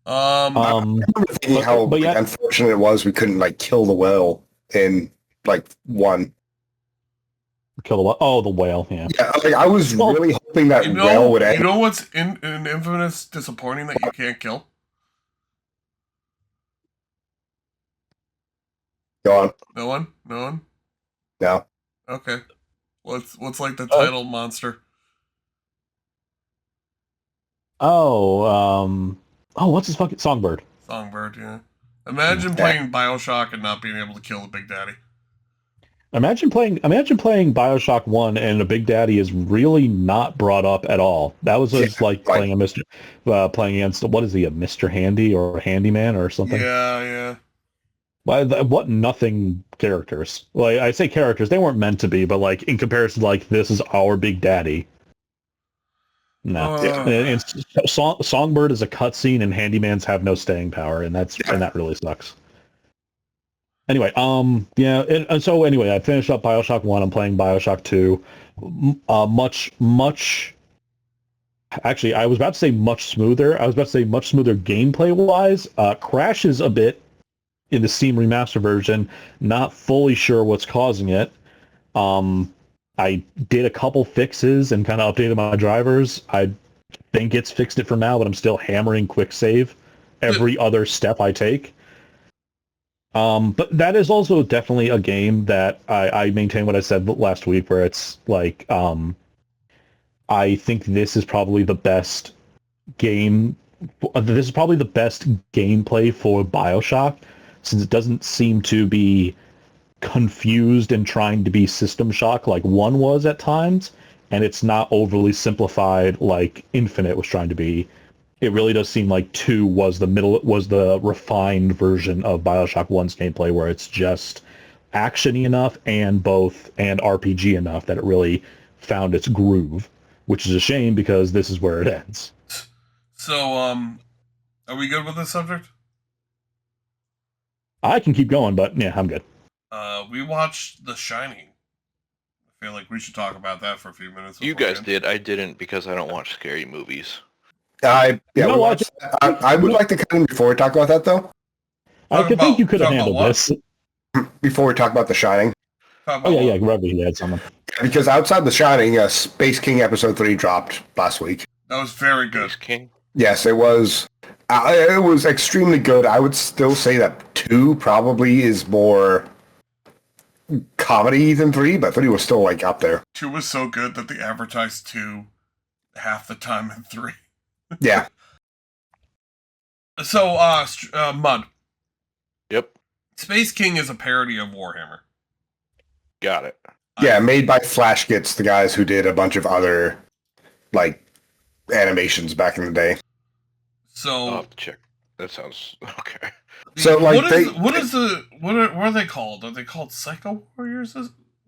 I remember thinking how unfortunate it was we couldn't like kill the whale in like 1. Kill the whale? Oh, the whale, yeah. Yeah, like, I was really hoping that whale would end. You know what's in Infinite disappointing that you can't kill? Go on. No one? No. Okay. What's like the title monster? What's his fucking Songbird? Songbird, yeah. Imagine playing BioShock and not being able to kill the Big Daddy. Imagine playing BioShock 1 and the Big Daddy is really not brought up at all. That was just playing against what is he, a Mr. Handy or a Handyman or something? Yeah. What nothing characters. Like I say characters, they weren't meant to be, but like in comparison to like this is our Big Daddy. No. And Songbird is a cutscene and Handymans have no staying power, and that really sucks. Anyway, and so anyway, I finished up BioShock 1, I'm playing BioShock 2. Actually, I was about to say much smoother. I was about to say much smoother gameplay-wise. Crashes a bit in the Steam Remaster version. Not fully sure what's causing it. I did a couple fixes and kind of updated my drivers. I think it's fixed it for now, but I'm still hammering quick save every other step I take. But that is also definitely a game that I maintain what I said last week, where it's like, I think this is probably the best game. This is probably the best gameplay for BioShock, since it doesn't seem to be confused and trying to be System Shock like 1 was at times, and it's not overly simplified like Infinite was trying to be. It really does seem like 2 was the refined version of BioShock 1's gameplay, where it's just actiony enough and RPG enough that it really found its groove, which is a shame because this is where it ends. So, are we good with this subject? I can keep going, but yeah, I'm good. We watched The Shining. I feel like we should talk about that for a few minutes. You guys beforehand. did. I didn't because I don't watch scary movies. I You know what? would like to cut in before we talk about that, though. I could think you could have talk about handled what? this. Before we talk about The Shining. Talk Oh about yeah, what? yeah, Rubby had someone. Because outside The Shining, Space King Episode 3 dropped last week. That was very good. Space King. Yes, it was. It was extremely good. I would still say that 2 probably is more comedy than 3, but 3 was still like up there. 2 was so good that they advertised 2 half the time in 3. Yeah. So, Mud. Yep. Space King is a parody of Warhammer. Got it. Yeah, made by Flash Gets, the guys who did a bunch of other like animations back in the day. So, I'll have to check. That sounds okay. So, like, what are they called? Are they called Psycho Warriors?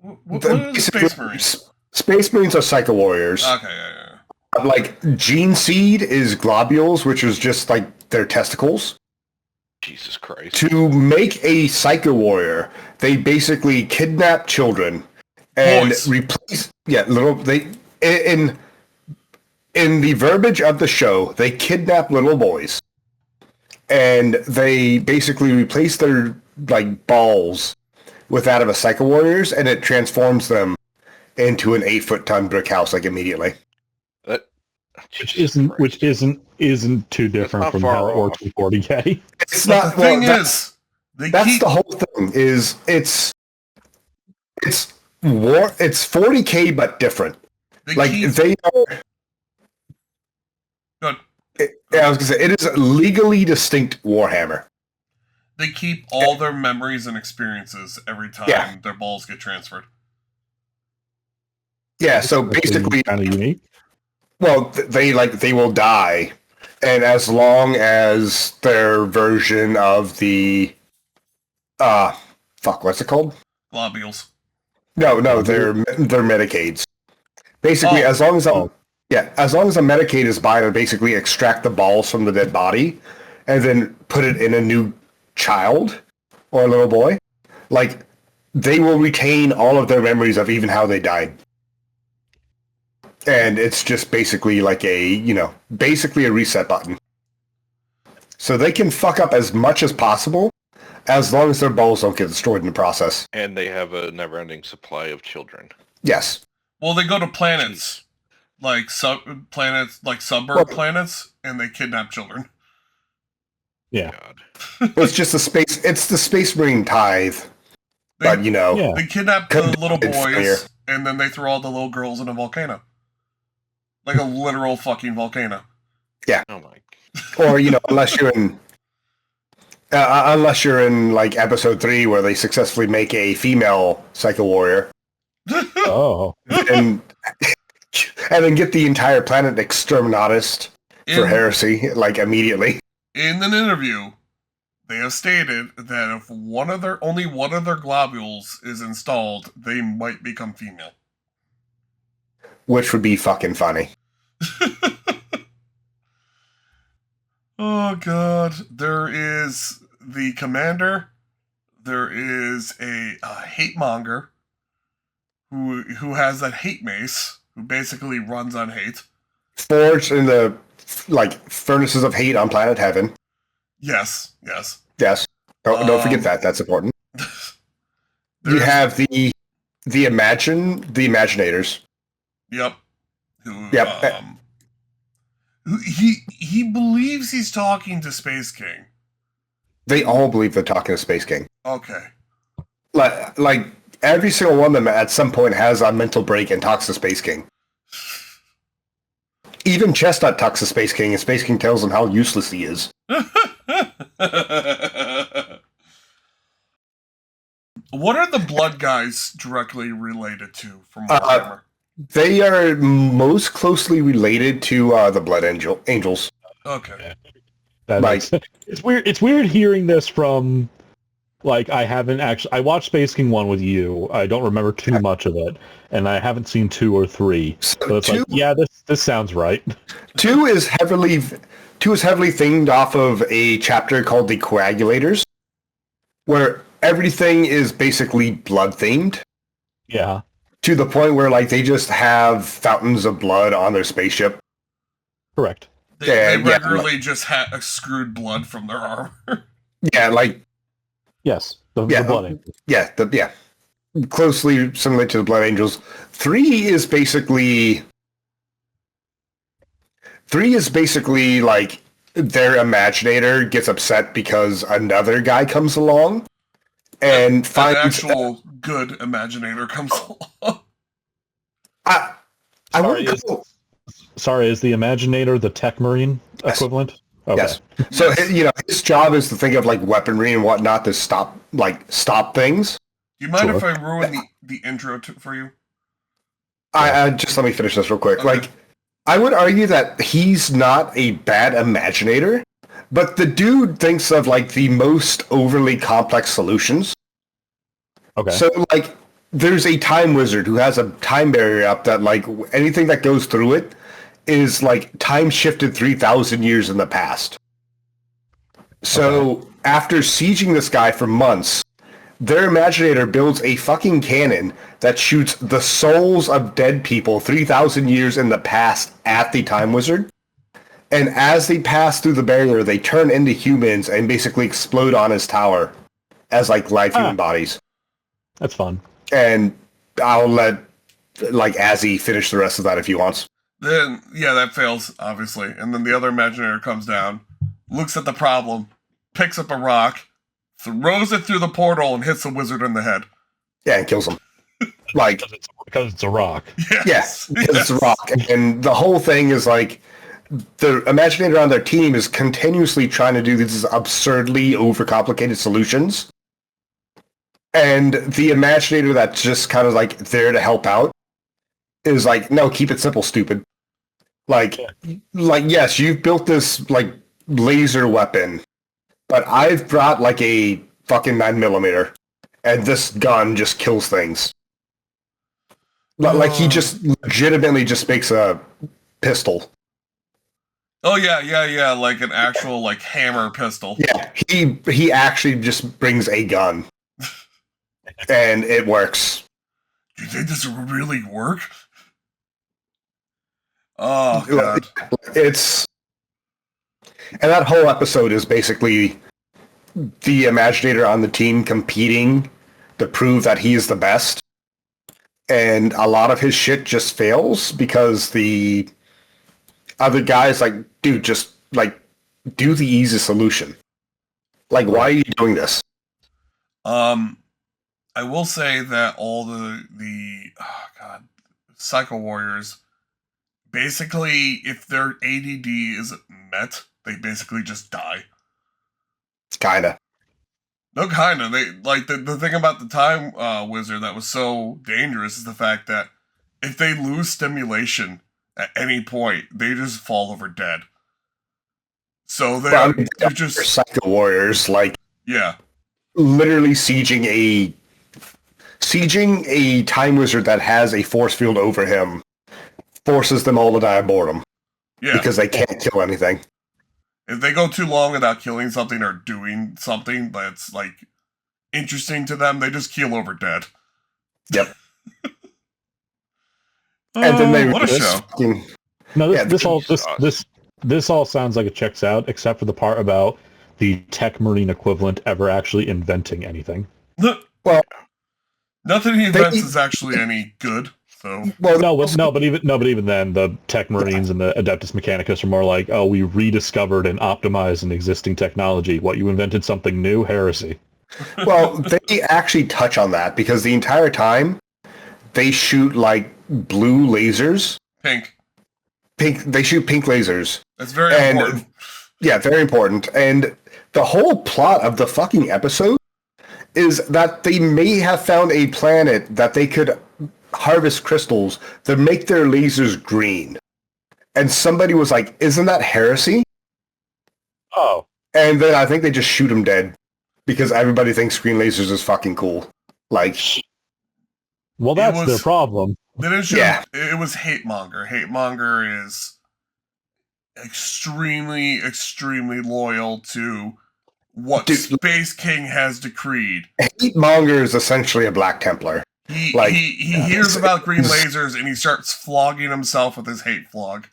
What are the basically, Space Marines? Space Marines are Psycho Warriors. Okay, yeah. Like, Gene Seed is globules, which is just like their testicles. Jesus Christ. To make a Psycho Warrior, they basically kidnap children and Boys. replace in the verbiage of the show, they kidnap little boys and they basically replace their like balls with that of a Psycho Warriors, and it transforms them into an 8-foot-ton brick house like immediately. That Which isn't too different not from far how it works off. in 40K. It's But not. the thing Well, is, that's the whole thing. Is it's 40K but different. Like they are. Good. I was gonna say it is legally distinct Warhammer. They keep all their memories and experiences every time their balls get transferred. Yeah, so basically, kind of unique. well, they will die, and as long as their version of the, what's it called? Globules. No, they're Medicaids. Basically, Oh. as long as a Medicaid is by to basically extract the balls from the dead body, and then put it in a new child or a little boy, like they will retain all of their memories of even how they died. And it's just basically like basically a reset button. So they can fuck up as much as possible as long as their balls don't get destroyed in the process. And they have a never-ending supply of children. Yes. Well, they go to planets, like suburb planets, and they kidnap children. Yeah. God. Well, it's the Space Marine tithe. They, But, they kidnap the little It's fair. boys, and then they throw all the little girls in a volcano. Like a literal fucking volcano. Oh my. or, unless you're in like episode 3 where they successfully make a female Psycho Warrior Oh. and then get the entire planet exterminatus for heresy, like immediately. In an interview, they have stated that if only one of their globules is installed, they might become female. Which would be fucking funny. Oh god. There is the commander. There is a hate monger who has that hate mace, who basically runs on hate. Forged in the furnaces of hate on planet Heaven. Yes. Yes. Don't forget that. That's important. You There's- have the Imaginators. Yep. Yep. He believes he's talking to Space King, They all believe they're talking to Space King. Okay. Like every single one of them at some point has a mental break and talks to Space King. Even Chestnut talks to Space King, and Space King tells him how useless he is. What are the blood guys directly related to from Warhammer? They are most closely related to the Blood Angels. Okay. It's weird. It's weird hearing this from, like, I haven't actually. I watched Space King 1 with you. I don't remember too much of it, and I haven't seen 2 or 3. So it's like, yeah, this sounds right. 2 is heavily themed off of a chapter called the Coagulators, where everything is basically blood themed. Yeah. To the point where, like, they just have fountains of blood on their spaceship. Correct. They regularly just screwed blood from their armor. Yeah, like... Yes, the Blood Angels. Yeah, closely similar to the Blood Angels. 3 is basically like their Imaginator gets upset because another guy comes along and finds... An actual good Imaginator comes along. Sorry, is the Imaginator the Tech Marine equivalent? Okay. Yes. So, his job is to think of, like, weaponry and whatnot to stop things. Do you mind if I ruin the intro for you? I just let me finish this real quick. Okay. Like, I would argue that he's not a bad Imaginator, but the dude thinks of, like, the most overly complex solutions. Okay. So, like, there's a time wizard who has a time barrier up that, like, anything that goes through it is, like, time shifted 3,000 years in the past. So, after sieging this guy for months, their Imaginator builds a fucking cannon that shoots the souls of dead people 3,000 years in the past at the time wizard. And as they pass through the barrier, they turn into humans and basically explode on his tower as, like, live human bodies. That's fun. And I'll let, like, Azzy finish the rest of that if he wants. Then, yeah, that fails, obviously. And then the other Imaginator comes down, looks at the problem, picks up a rock, throws it through the portal, and hits the wizard in the head. Yeah, and kills him. Like, because it's a rock. Yes, because it's a rock. And the whole thing is, like, the Imaginator on their team is continuously trying to do these absurdly overcomplicated solutions. And the Imaginator that's just kind of, like, there to help out is like, no, keep it simple, stupid. Like, yes, you've built this, like, laser weapon, but I've brought, like, a fucking 9mm, and this gun just kills things. Like, he just legitimately just makes a pistol. Oh, yeah, like an actual, like, hammer pistol. Yeah, he actually just brings a gun. And it works. Do you think this will really work? Oh, God. And that whole episode is basically the Imaginator on the team competing to prove that he is the best. And a lot of his shit just fails because the other guy's like, dude, just, like, do the easy solution. Like, why are you doing this? I will say that all the Psycho Warriors, basically, if their ADD is met, they basically just die. Kinda. No, kinda. They, like, the thing about the Time Wizard that was so dangerous is the fact that if they lose stimulation at any point, they just fall over dead. So they're just... Psycho Warriors, like... Yeah. Literally sieging a Time Wizard that has a force field over him forces them all to die of boredom. Yeah. Because they can't kill anything. If they go too long without killing something or doing something that's, like, interesting to them, they just keel over dead. Yep. And then they what a show. No, this all sounds like it checks out, except for the part about the Tech Marine equivalent ever actually inventing anything. Well, nothing he invents is actually any good. So Well, but even then, the Tech Marines and the Adeptus Mechanicus are more like, oh, we rediscovered and optimized an existing technology. What, you invented something new? Heresy. well, they actually touch on that because the entire time they shoot like blue lasers. pink. They shoot pink lasers. That's very And important. yeah, very important. And the whole plot of the fucking episode is that they may have found a planet that they could harvest crystals that make their lasers green. And somebody was like, isn't that heresy? Oh. And then I think they just shoot him dead because everybody thinks green lasers is fucking cool. Like, Well, that's their problem. They didn't shoot Yeah. It was hate monger. Hate monger is extremely, extremely loyal to what Dude, Space King has decreed. Hate Monger is essentially a Black Templar. He Like, hears about green lasers and he starts flogging himself with his hate flog.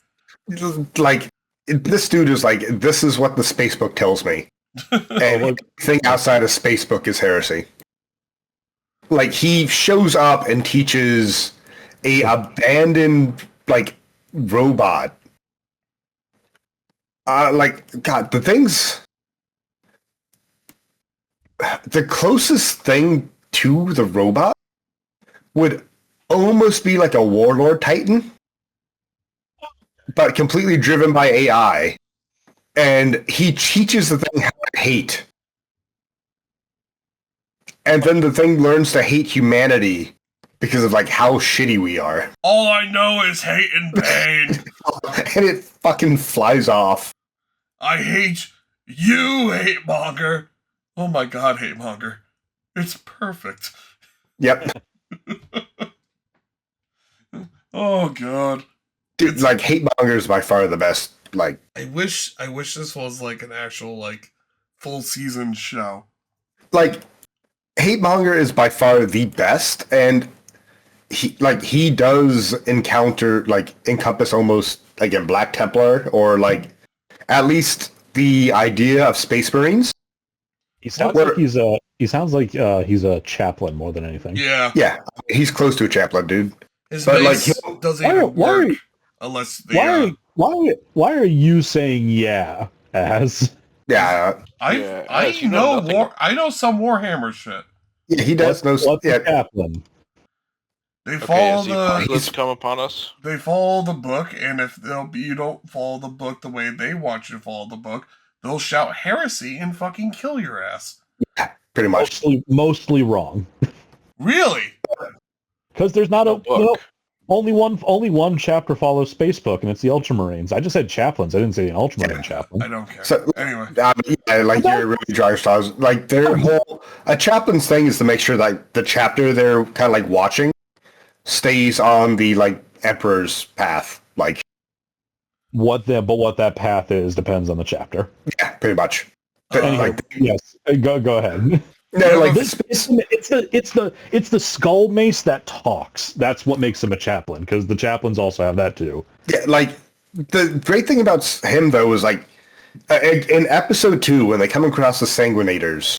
Like, this dude is like, this is what the Spacebook tells me. And anything outside of Spacebook is heresy. Like, he shows up and teaches a abandoned, like, robot. God, the things... The closest thing to the robot would almost be like a warlord titan, but completely driven by AI. And he teaches the thing how to hate. And then the thing learns to hate humanity because of like how shitty we are. All I know is hate and pain. And it fucking flies off. I hate you, hate monger. Oh my god, hate monger. It's perfect. Yep. Oh god. Dude, like, Hate Monger is by far the best. Like, I wish this was like an actual like full season show. like, Hate Monger is by far the best, and he does encompass almost, again, Black Templar, or like at least the idea of Space Marines. He sounds like he's a chaplain more than anything. Yeah. Yeah, he's close to a chaplain, dude. His But, like, base doesn't even work unless they Why are you saying yeah as? Yeah, I you know know nothing. I know some Warhammer shit. yeah, he does know. What's Yeah, a chaplain? They Okay, follow is the the apocalypse come upon us? they follow the book, and if you don't follow the book the way they want you to follow the book, they'll shout heresy and fucking kill your ass. pretty much. Mostly wrong. Really? Because there's not a book. only one chapter follows Spacebook, and it's the Ultramarines. I just said chaplains. I didn't say an Ultramarine I chaplain. don't care. So, Anyway, yeah, like, you're really drawing straws. Like, their whole a chaplain's thing is to make sure that the chapter they're kind of like watching stays on the like Emperor's path. Like, What that path is depends on the chapter. yeah, pretty much. Anyway, yes, go ahead. No, like It's the skull mace that talks. That's what makes him a chaplain, because the chaplains also have that too. yeah, like the great thing about him though is like in episode 2 when they come across the Sanguinators,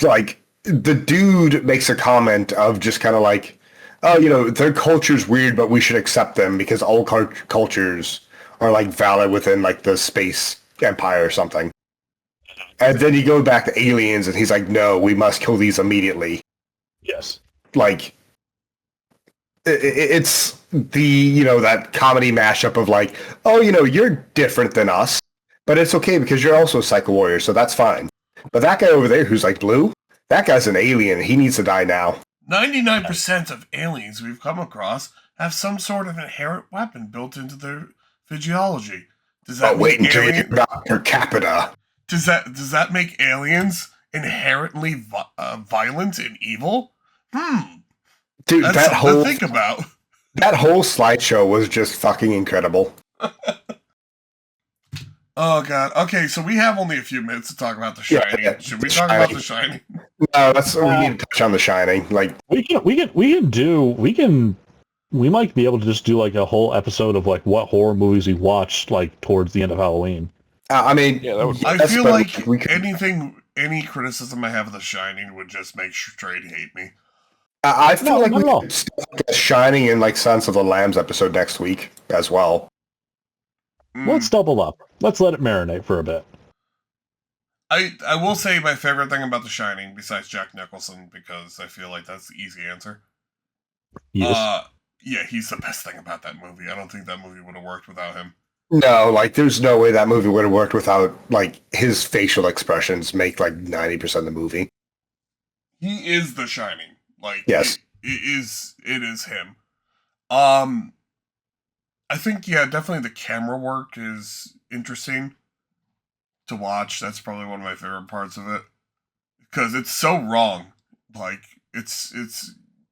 like the dude makes a comment of just kind of like, oh, you know, their culture's weird, but we should accept them because all cultures are like valid within like the space empire or something. And then you go back to aliens, and he's like, no, we must kill these immediately. Yes. Like, it's the, you know, that comedy mashup of like, oh, you know, you're different than us, but it's okay because you're also a Psycho Warrior, so that's fine. But that guy over there who's like blue, that guy's an alien. He needs to die now. 99% of aliens we've come across have some sort of inherent weapon built into their physiology. Does that But wait make until you alien- hear about per capita. Does that make aliens inherently violent and evil? Dude, That's that something whole to think about. that whole slideshow was just fucking incredible. Oh god. Okay, so we have only a few minutes to talk about The Yeah, Shining. yeah, Should we The talk about Shining. The Shining? No, that's we need to touch on The Shining. Like, we might be able to just do like a whole episode of like what horror movies we watched like towards the end of Halloween. I mean, Yeah, that would. I yes, feel but like we could, any criticism I have of The Shining would just make straight hate me. I feel No, like not we at all. could still get Shining and like Silence of the Lambs episode next week as well. Let's double up. Let's let it marinate for a bit. I will say my favorite thing about The Shining, besides Jack Nicholson, because I feel like that's the easy answer. Yes. Yeah, he's the best thing about that movie. I don't think that movie would have worked without him. No, like there's no way that movie would have worked without like his facial expressions make like 90% of the movie. He is The Shining. Like, Yes. it is him. I think, yeah, definitely the camera work is interesting to watch. That's probably one of my favorite parts of it. Because it's so wrong. Like, it's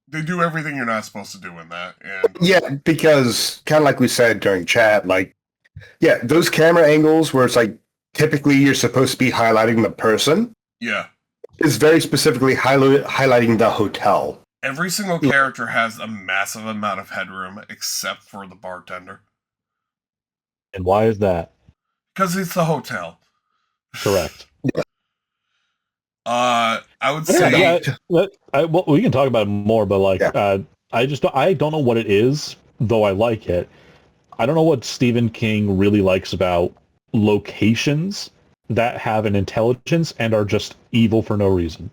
they do everything you're not supposed to do in that. And Yeah, because kind of like we said during chat, like, yeah, those camera angles where it's like typically you're supposed to be highlighting the person yeah. is very specifically highlighting the hotel. Every single character has a massive amount of headroom except for the bartender. And why is that? Because it's the hotel. Correct. I would say... Well, we can talk about it more, but like, I don't know what it is, though I like it. I don't know what Stephen King really likes about locations that have an intelligence and are just evil for no reason.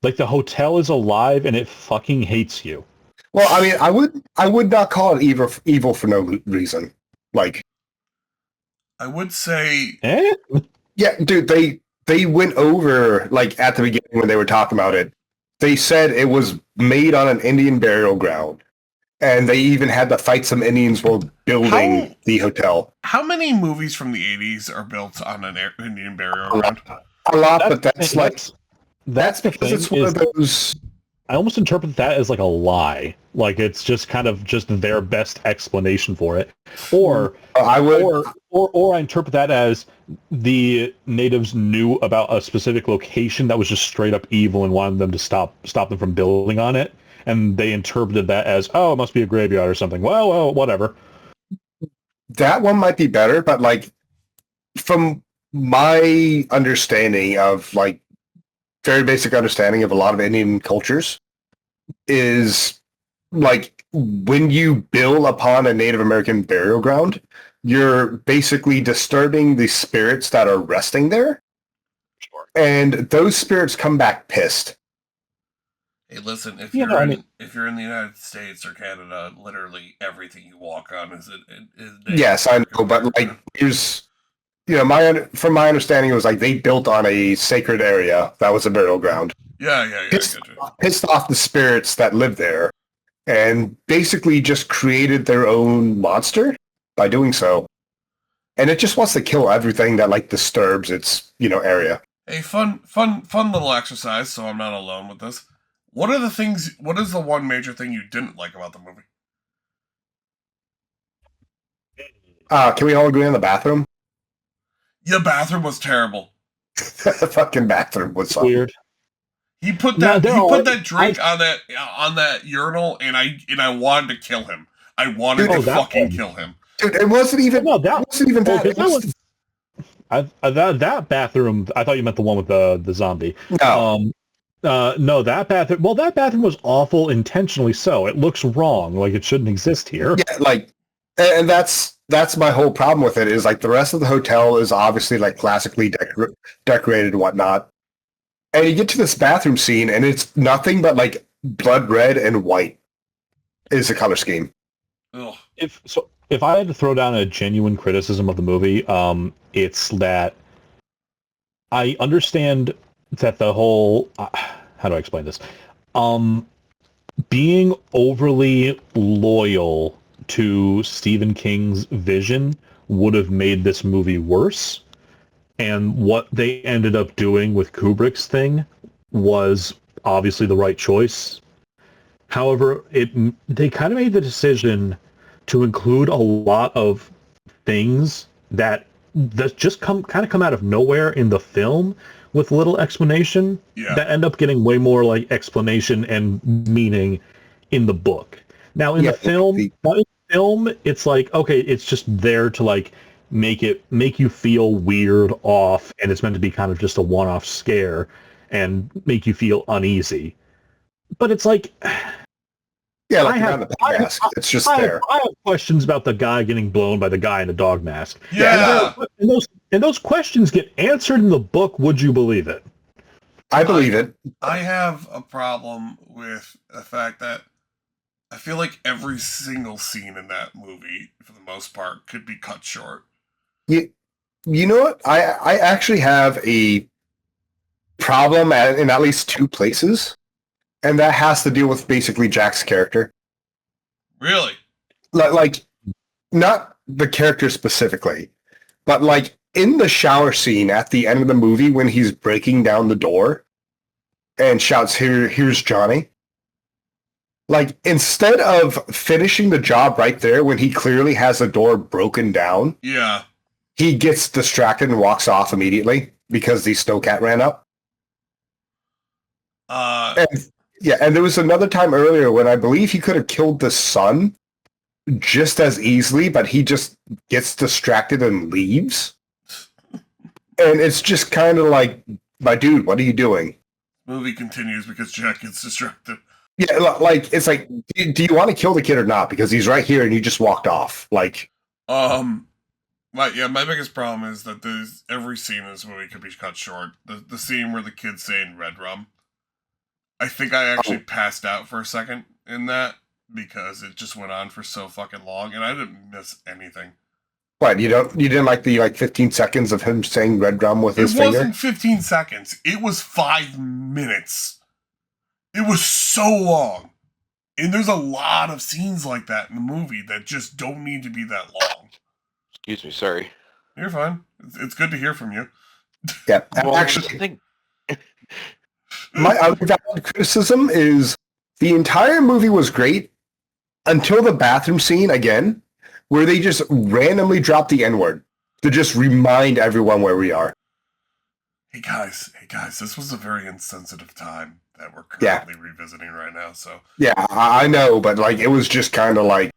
Like the hotel is alive and it fucking hates you. Well, I mean, I would not call it evil for no reason. Like, I would say... Yeah, dude, they went over, like, at the beginning when they were talking about it. They said it was made on an Indian burial ground. And they even had to fight some Indians while building the hotel. How many movies from the 80s are built on an Indian burial ground? A lot, but that's because it's one of those... I almost interpret that as like a lie. Like it's just kind of just their best explanation for it. Or I interpret that as the natives knew about a specific location that was just straight up evil and wanted them to stop them from building on it. And they interpreted that as, oh, it must be a graveyard or something. Well, whatever. That one might be better, but like from my understanding of like very basic understanding of a lot of Indian cultures is like when you build upon a Native American burial ground, you're basically disturbing the spirits that are resting there. And those spirits come back pissed. Hey, listen, if you're in the United States or Canada, literally everything you walk on is yes, I know, but like here's from my understanding, it was like they built on a sacred area that was a burial ground. Yeah. Pissed off the spirits that lived there, and basically just created their own monster by doing so. And it just wants to kill everything that like disturbs its area. Hey, fun little exercise, so I'm not alone with this. What is the one major thing you didn't like about the movie? Can we all agree on the bathroom? The bathroom was terrible. The fucking bathroom was weird. He put that drink on that urinal, and I wanted to kill him. I wanted to fucking kill him. Dude, it wasn't even that. That bathroom, I thought you meant the one with the zombie. No. No, that bathroom. Well, that bathroom was awful intentionally. So it looks wrong, like it shouldn't exist here. Yeah, like, and that's my whole problem with it. Is like the rest of the hotel is obviously like classically decorated and whatnot, and you get to this bathroom scene, and it's nothing but like blood red and white is the color scheme. Ugh. If I had to throw down a genuine criticism of the movie, it's that I understand that the whole how do I explain this? Being overly loyal to Stephen King's vision would have made this movie worse. And what they ended up doing with Kubrick's thing was obviously the right choice. However, they kind of made the decision to include a lot of things that just come out of nowhere in the film with little explanation that end up getting way more like explanation and meaning in the book. Now in the film, it's like, okay, it's just there to like make you feel weird off, and it's meant to be kind of just a one-off scare and make you feel uneasy. but it's like, Yeah, like I have- not the pig mask. It's just I there. have questions about the guy getting blown by the guy in the dog mask. Yeah. And those questions get answered in the book. Would you believe it? I believe it. I have a problem with the fact that I feel like every single scene in that movie, for the most part, could be cut short. You know what? I actually have a problem in at least two places, and that has to deal with basically Jack's character. Really? Like not the character specifically, but like in the shower scene at the end of the movie when he's breaking down the door and shouts, here's Johnny. Like, instead of finishing the job right there when he clearly has the door broken down, Yeah. he gets distracted and walks off immediately because the snowcat ran up. And there was another time earlier when I believe he could have killed the son just as easily, but he just gets distracted and leaves. And it's just kind of like, my dude, what are you doing? Movie continues because Jack gets distracted. Yeah, like, it's like, do you want to kill the kid or not? Because he's right here and you just walked off. Like, my biggest problem is that every scene in this movie could be cut short. The scene where the kid's saying red rum. I think I actually passed out for a second in that because it just went on for so fucking long and I didn't miss anything. what, you didn't like the 15 seconds of him saying red rum with his finger? It wasn't 15 seconds. It was 5 minutes. It was so long. And there's a lot of scenes like that in the movie that just don't need to be that long. Excuse me, sorry. You're fine. It's good to hear from you. Yeah, Well, actually, I think my other valid criticism is the entire movie was great until the bathroom scene again, where they just randomly drop the N-word to just remind everyone where we are. Hey guys, this was a very insensitive time that we're currently revisiting right now, so... Yeah, I know, but like it was just kind of like,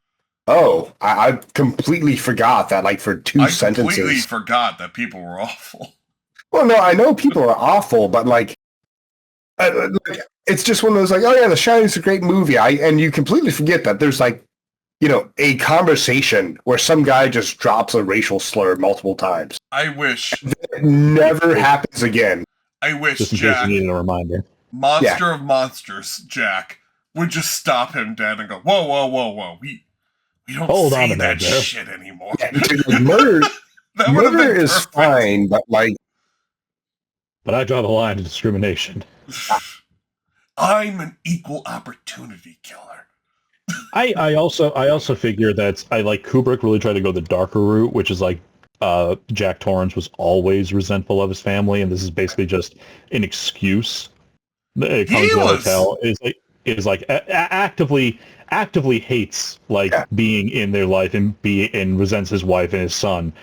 oh, I completely forgot that like for two sentences. I completely forgot that people were awful. Well, no, I know people are awful, but like, it's just one of those like, oh yeah, The Shining's a great movie. And you completely forget that there's like, a conversation where some guy just drops a racial slur multiple times. I wish. It never happens again. I wish Just in Jack, case you needed a reminder. Monster of Monsters, Jack, would just stop him dead and go, whoa. We don't Hold say on a that minute, bro. shit anymore. Yeah, dude, like, murder That would have murder been is perfect. fine, but like, But I draw the line to discrimination. I'm an equal opportunity killer. I also figure that I like Kubrick really tried to go the darker route, which is like Jack Torrance was always resentful of his family, and this is basically just an excuse. It comes to the hotel is like actively hates being in their life and resents his wife and his son.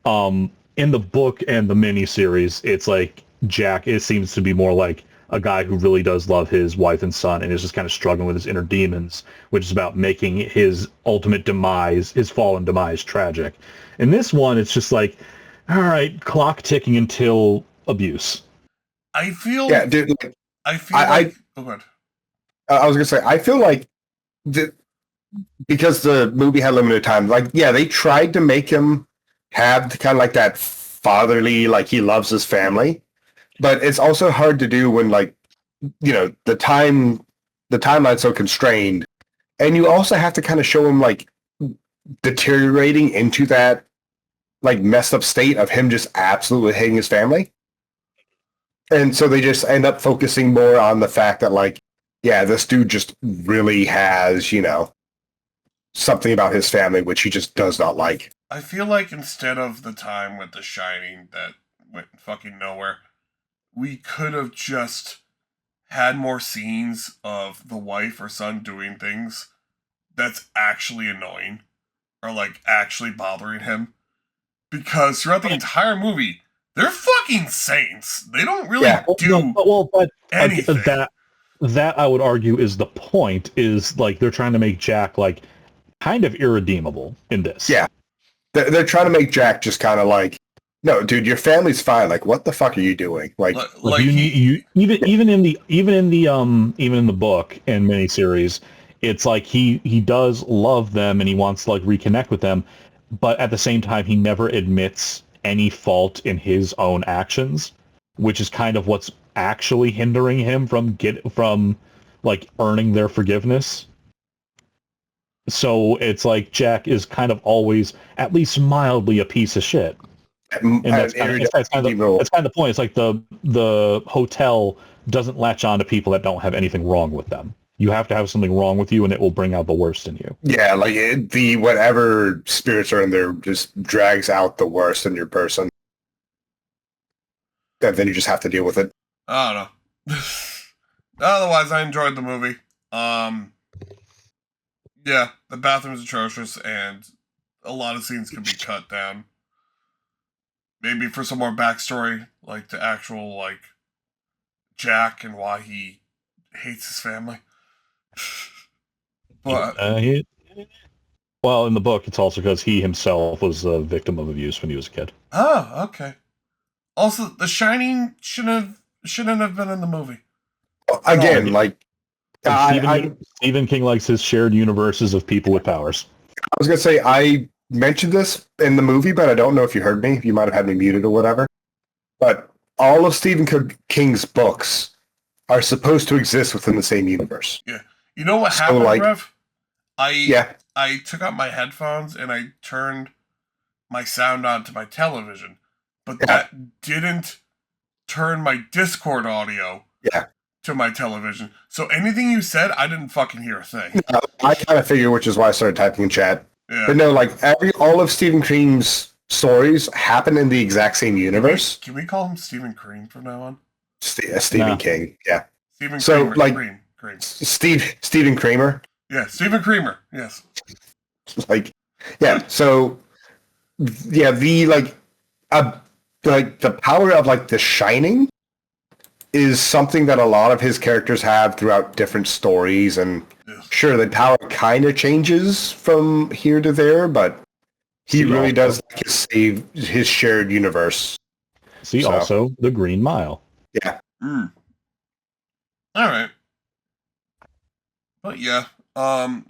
In the book and the miniseries, it's like Jack. It seems to be more like a guy who really does love his wife and son and is just kind of struggling with his inner demons, which is about making his ultimate demise, his fallen demise, tragic. In this one, it's just like, all right, clock ticking until abuse. I feel... yeah, dude. Like, oh, good. I was gonna say, I feel like because the movie had limited time, like, yeah, they tried to make him have kind of like that fatherly, like he loves his family, but it's also hard to do when like, the timeline's so constrained, and you also have to kind of show him like deteriorating into that like messed up state of him just absolutely hating his family. And so they just end up focusing more on the fact that like, yeah, this dude just really has, something about his family which he just does not like. I feel like instead of the time with The Shining that went fucking nowhere, we could have just had more scenes of the wife or son doing things that's actually annoying or like actually bothering him. Because throughout the entire movie, they're fucking saints. They don't really do anything. That I would argue is the point, is like they're trying to make Jack like kind of irredeemable in this. Yeah. They're trying to make Jack just kind of like No, dude, your family's fine. Like, what the fuck are you doing? Like, Like you even in the book and miniseries, it's like he does love them and he wants to like reconnect with them, but at the same time he never admits any fault in his own actions, which is kind of what's actually hindering him from like earning their forgiveness. So it's like Jack is kind of always at least mildly a piece of shit. And that's kind of the point. It's like the hotel doesn't latch on to people that don't have anything wrong with them. You have to have something wrong with you, and it will bring out the worst in you. Yeah, like the whatever spirits are in there just drags out the worst in your person. And then you just have to deal with it. I don't know. Otherwise, I enjoyed the movie. Yeah, the bathroom is atrocious, and a lot of scenes can be cut down. Maybe for some more backstory, like the actual like Jack and why he hates his family. But well, in the book, it's also because he himself was a victim of abuse when he was a kid. Oh, okay. Also, The Shining shouldn't have been in the movie. Again, Stephen King likes his shared universes of people with powers. I was gonna say I mentioned this in the movie, but I don't know if you heard me. You might have had me muted or whatever. But all of Stephen King's books are supposed to exist within the same universe. Yeah. You know what happened, Rev? I took out my headphones and I turned my sound on to my television, but that didn't turn my Discord audio to my television. So anything you said, I didn't fucking hear a thing. I kind of figured, which is why I started typing in chat. Yeah. But no, like all of Stephen King's stories happen in the exact same universe. Can we call him Stephen Cream from now on? Stephen King, yeah. Stephen so Creamer, like Stephen Kramer. Yeah, Stephen Creamer. Yes. Like, yeah. So, yeah, the power of like The Shining is something that a lot of his characters have throughout different stories, and sure, the power kind of changes from here to there, but he really does like save his shared universe. Also the Green Mile. Yeah. All right. But yeah,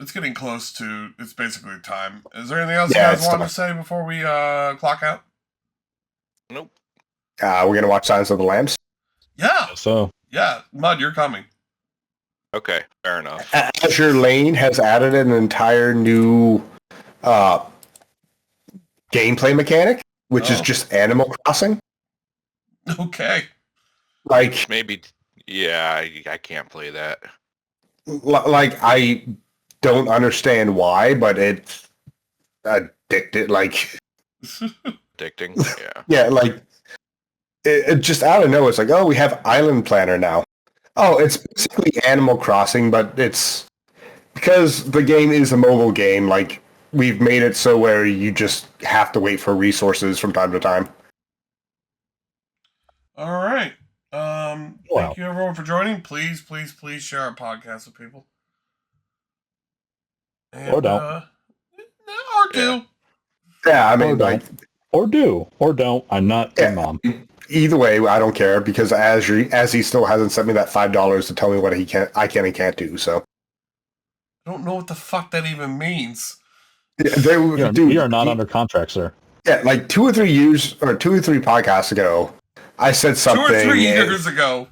it's getting close to. It's basically time. Is there anything else you guys want to say before we clock out? Nope. We're gonna watch Silence of the Lambs. Yeah. So yeah, Mud, you're coming. Okay, fair enough. Azure Lane has added an entire new gameplay mechanic, which is just Animal Crossing. Okay. Like maybe, yeah, I can't play that. Like I don't understand why, but it's addicted. Like addicting. Yeah. Yeah, like it just out of nowhere. It's like, oh, we have Island Planner now. Oh, it's basically Animal Crossing, but it's because the game is a mobile game. Like we've made it so where you just have to wait for resources from time to time. All right. Thank you everyone for joining. Please share our podcast with people. And, or don't. Or do. Yeah, I mean, or do or don't. I'm not your mom. Either way, I don't care because as he still hasn't sent me that $5 to tell me what I can and can't do. So I don't know what the fuck that even means. Yeah, we are not under contract, sir. Yeah, like 2 or 3 podcasts ago, I said something. 2 or 3 years ago.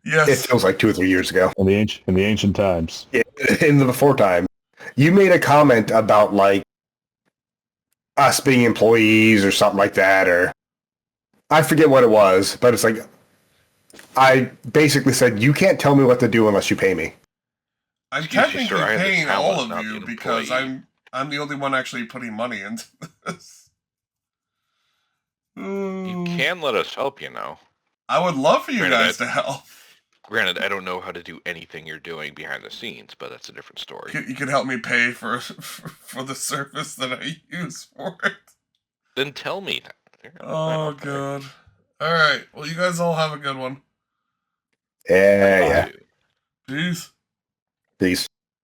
Yes. It feels like 2 or 3 years ago. In the ancient times. Yeah, in the before time. You made a comment about like us being employees or something like that, or I forget what it was, but it's like I basically said you can't tell me what to do unless you pay me. I'm technically paying all of you because I'm the only one actually putting money into this. You can let us help, you know. I would love for you guys to help. Granted, I don't know how to do anything you're doing behind the scenes, but that's a different story. You can help me pay for the service that I use for it. Then tell me. Oh, God. All right. Well, you guys all have a good one. Yeah. Peace. Peace.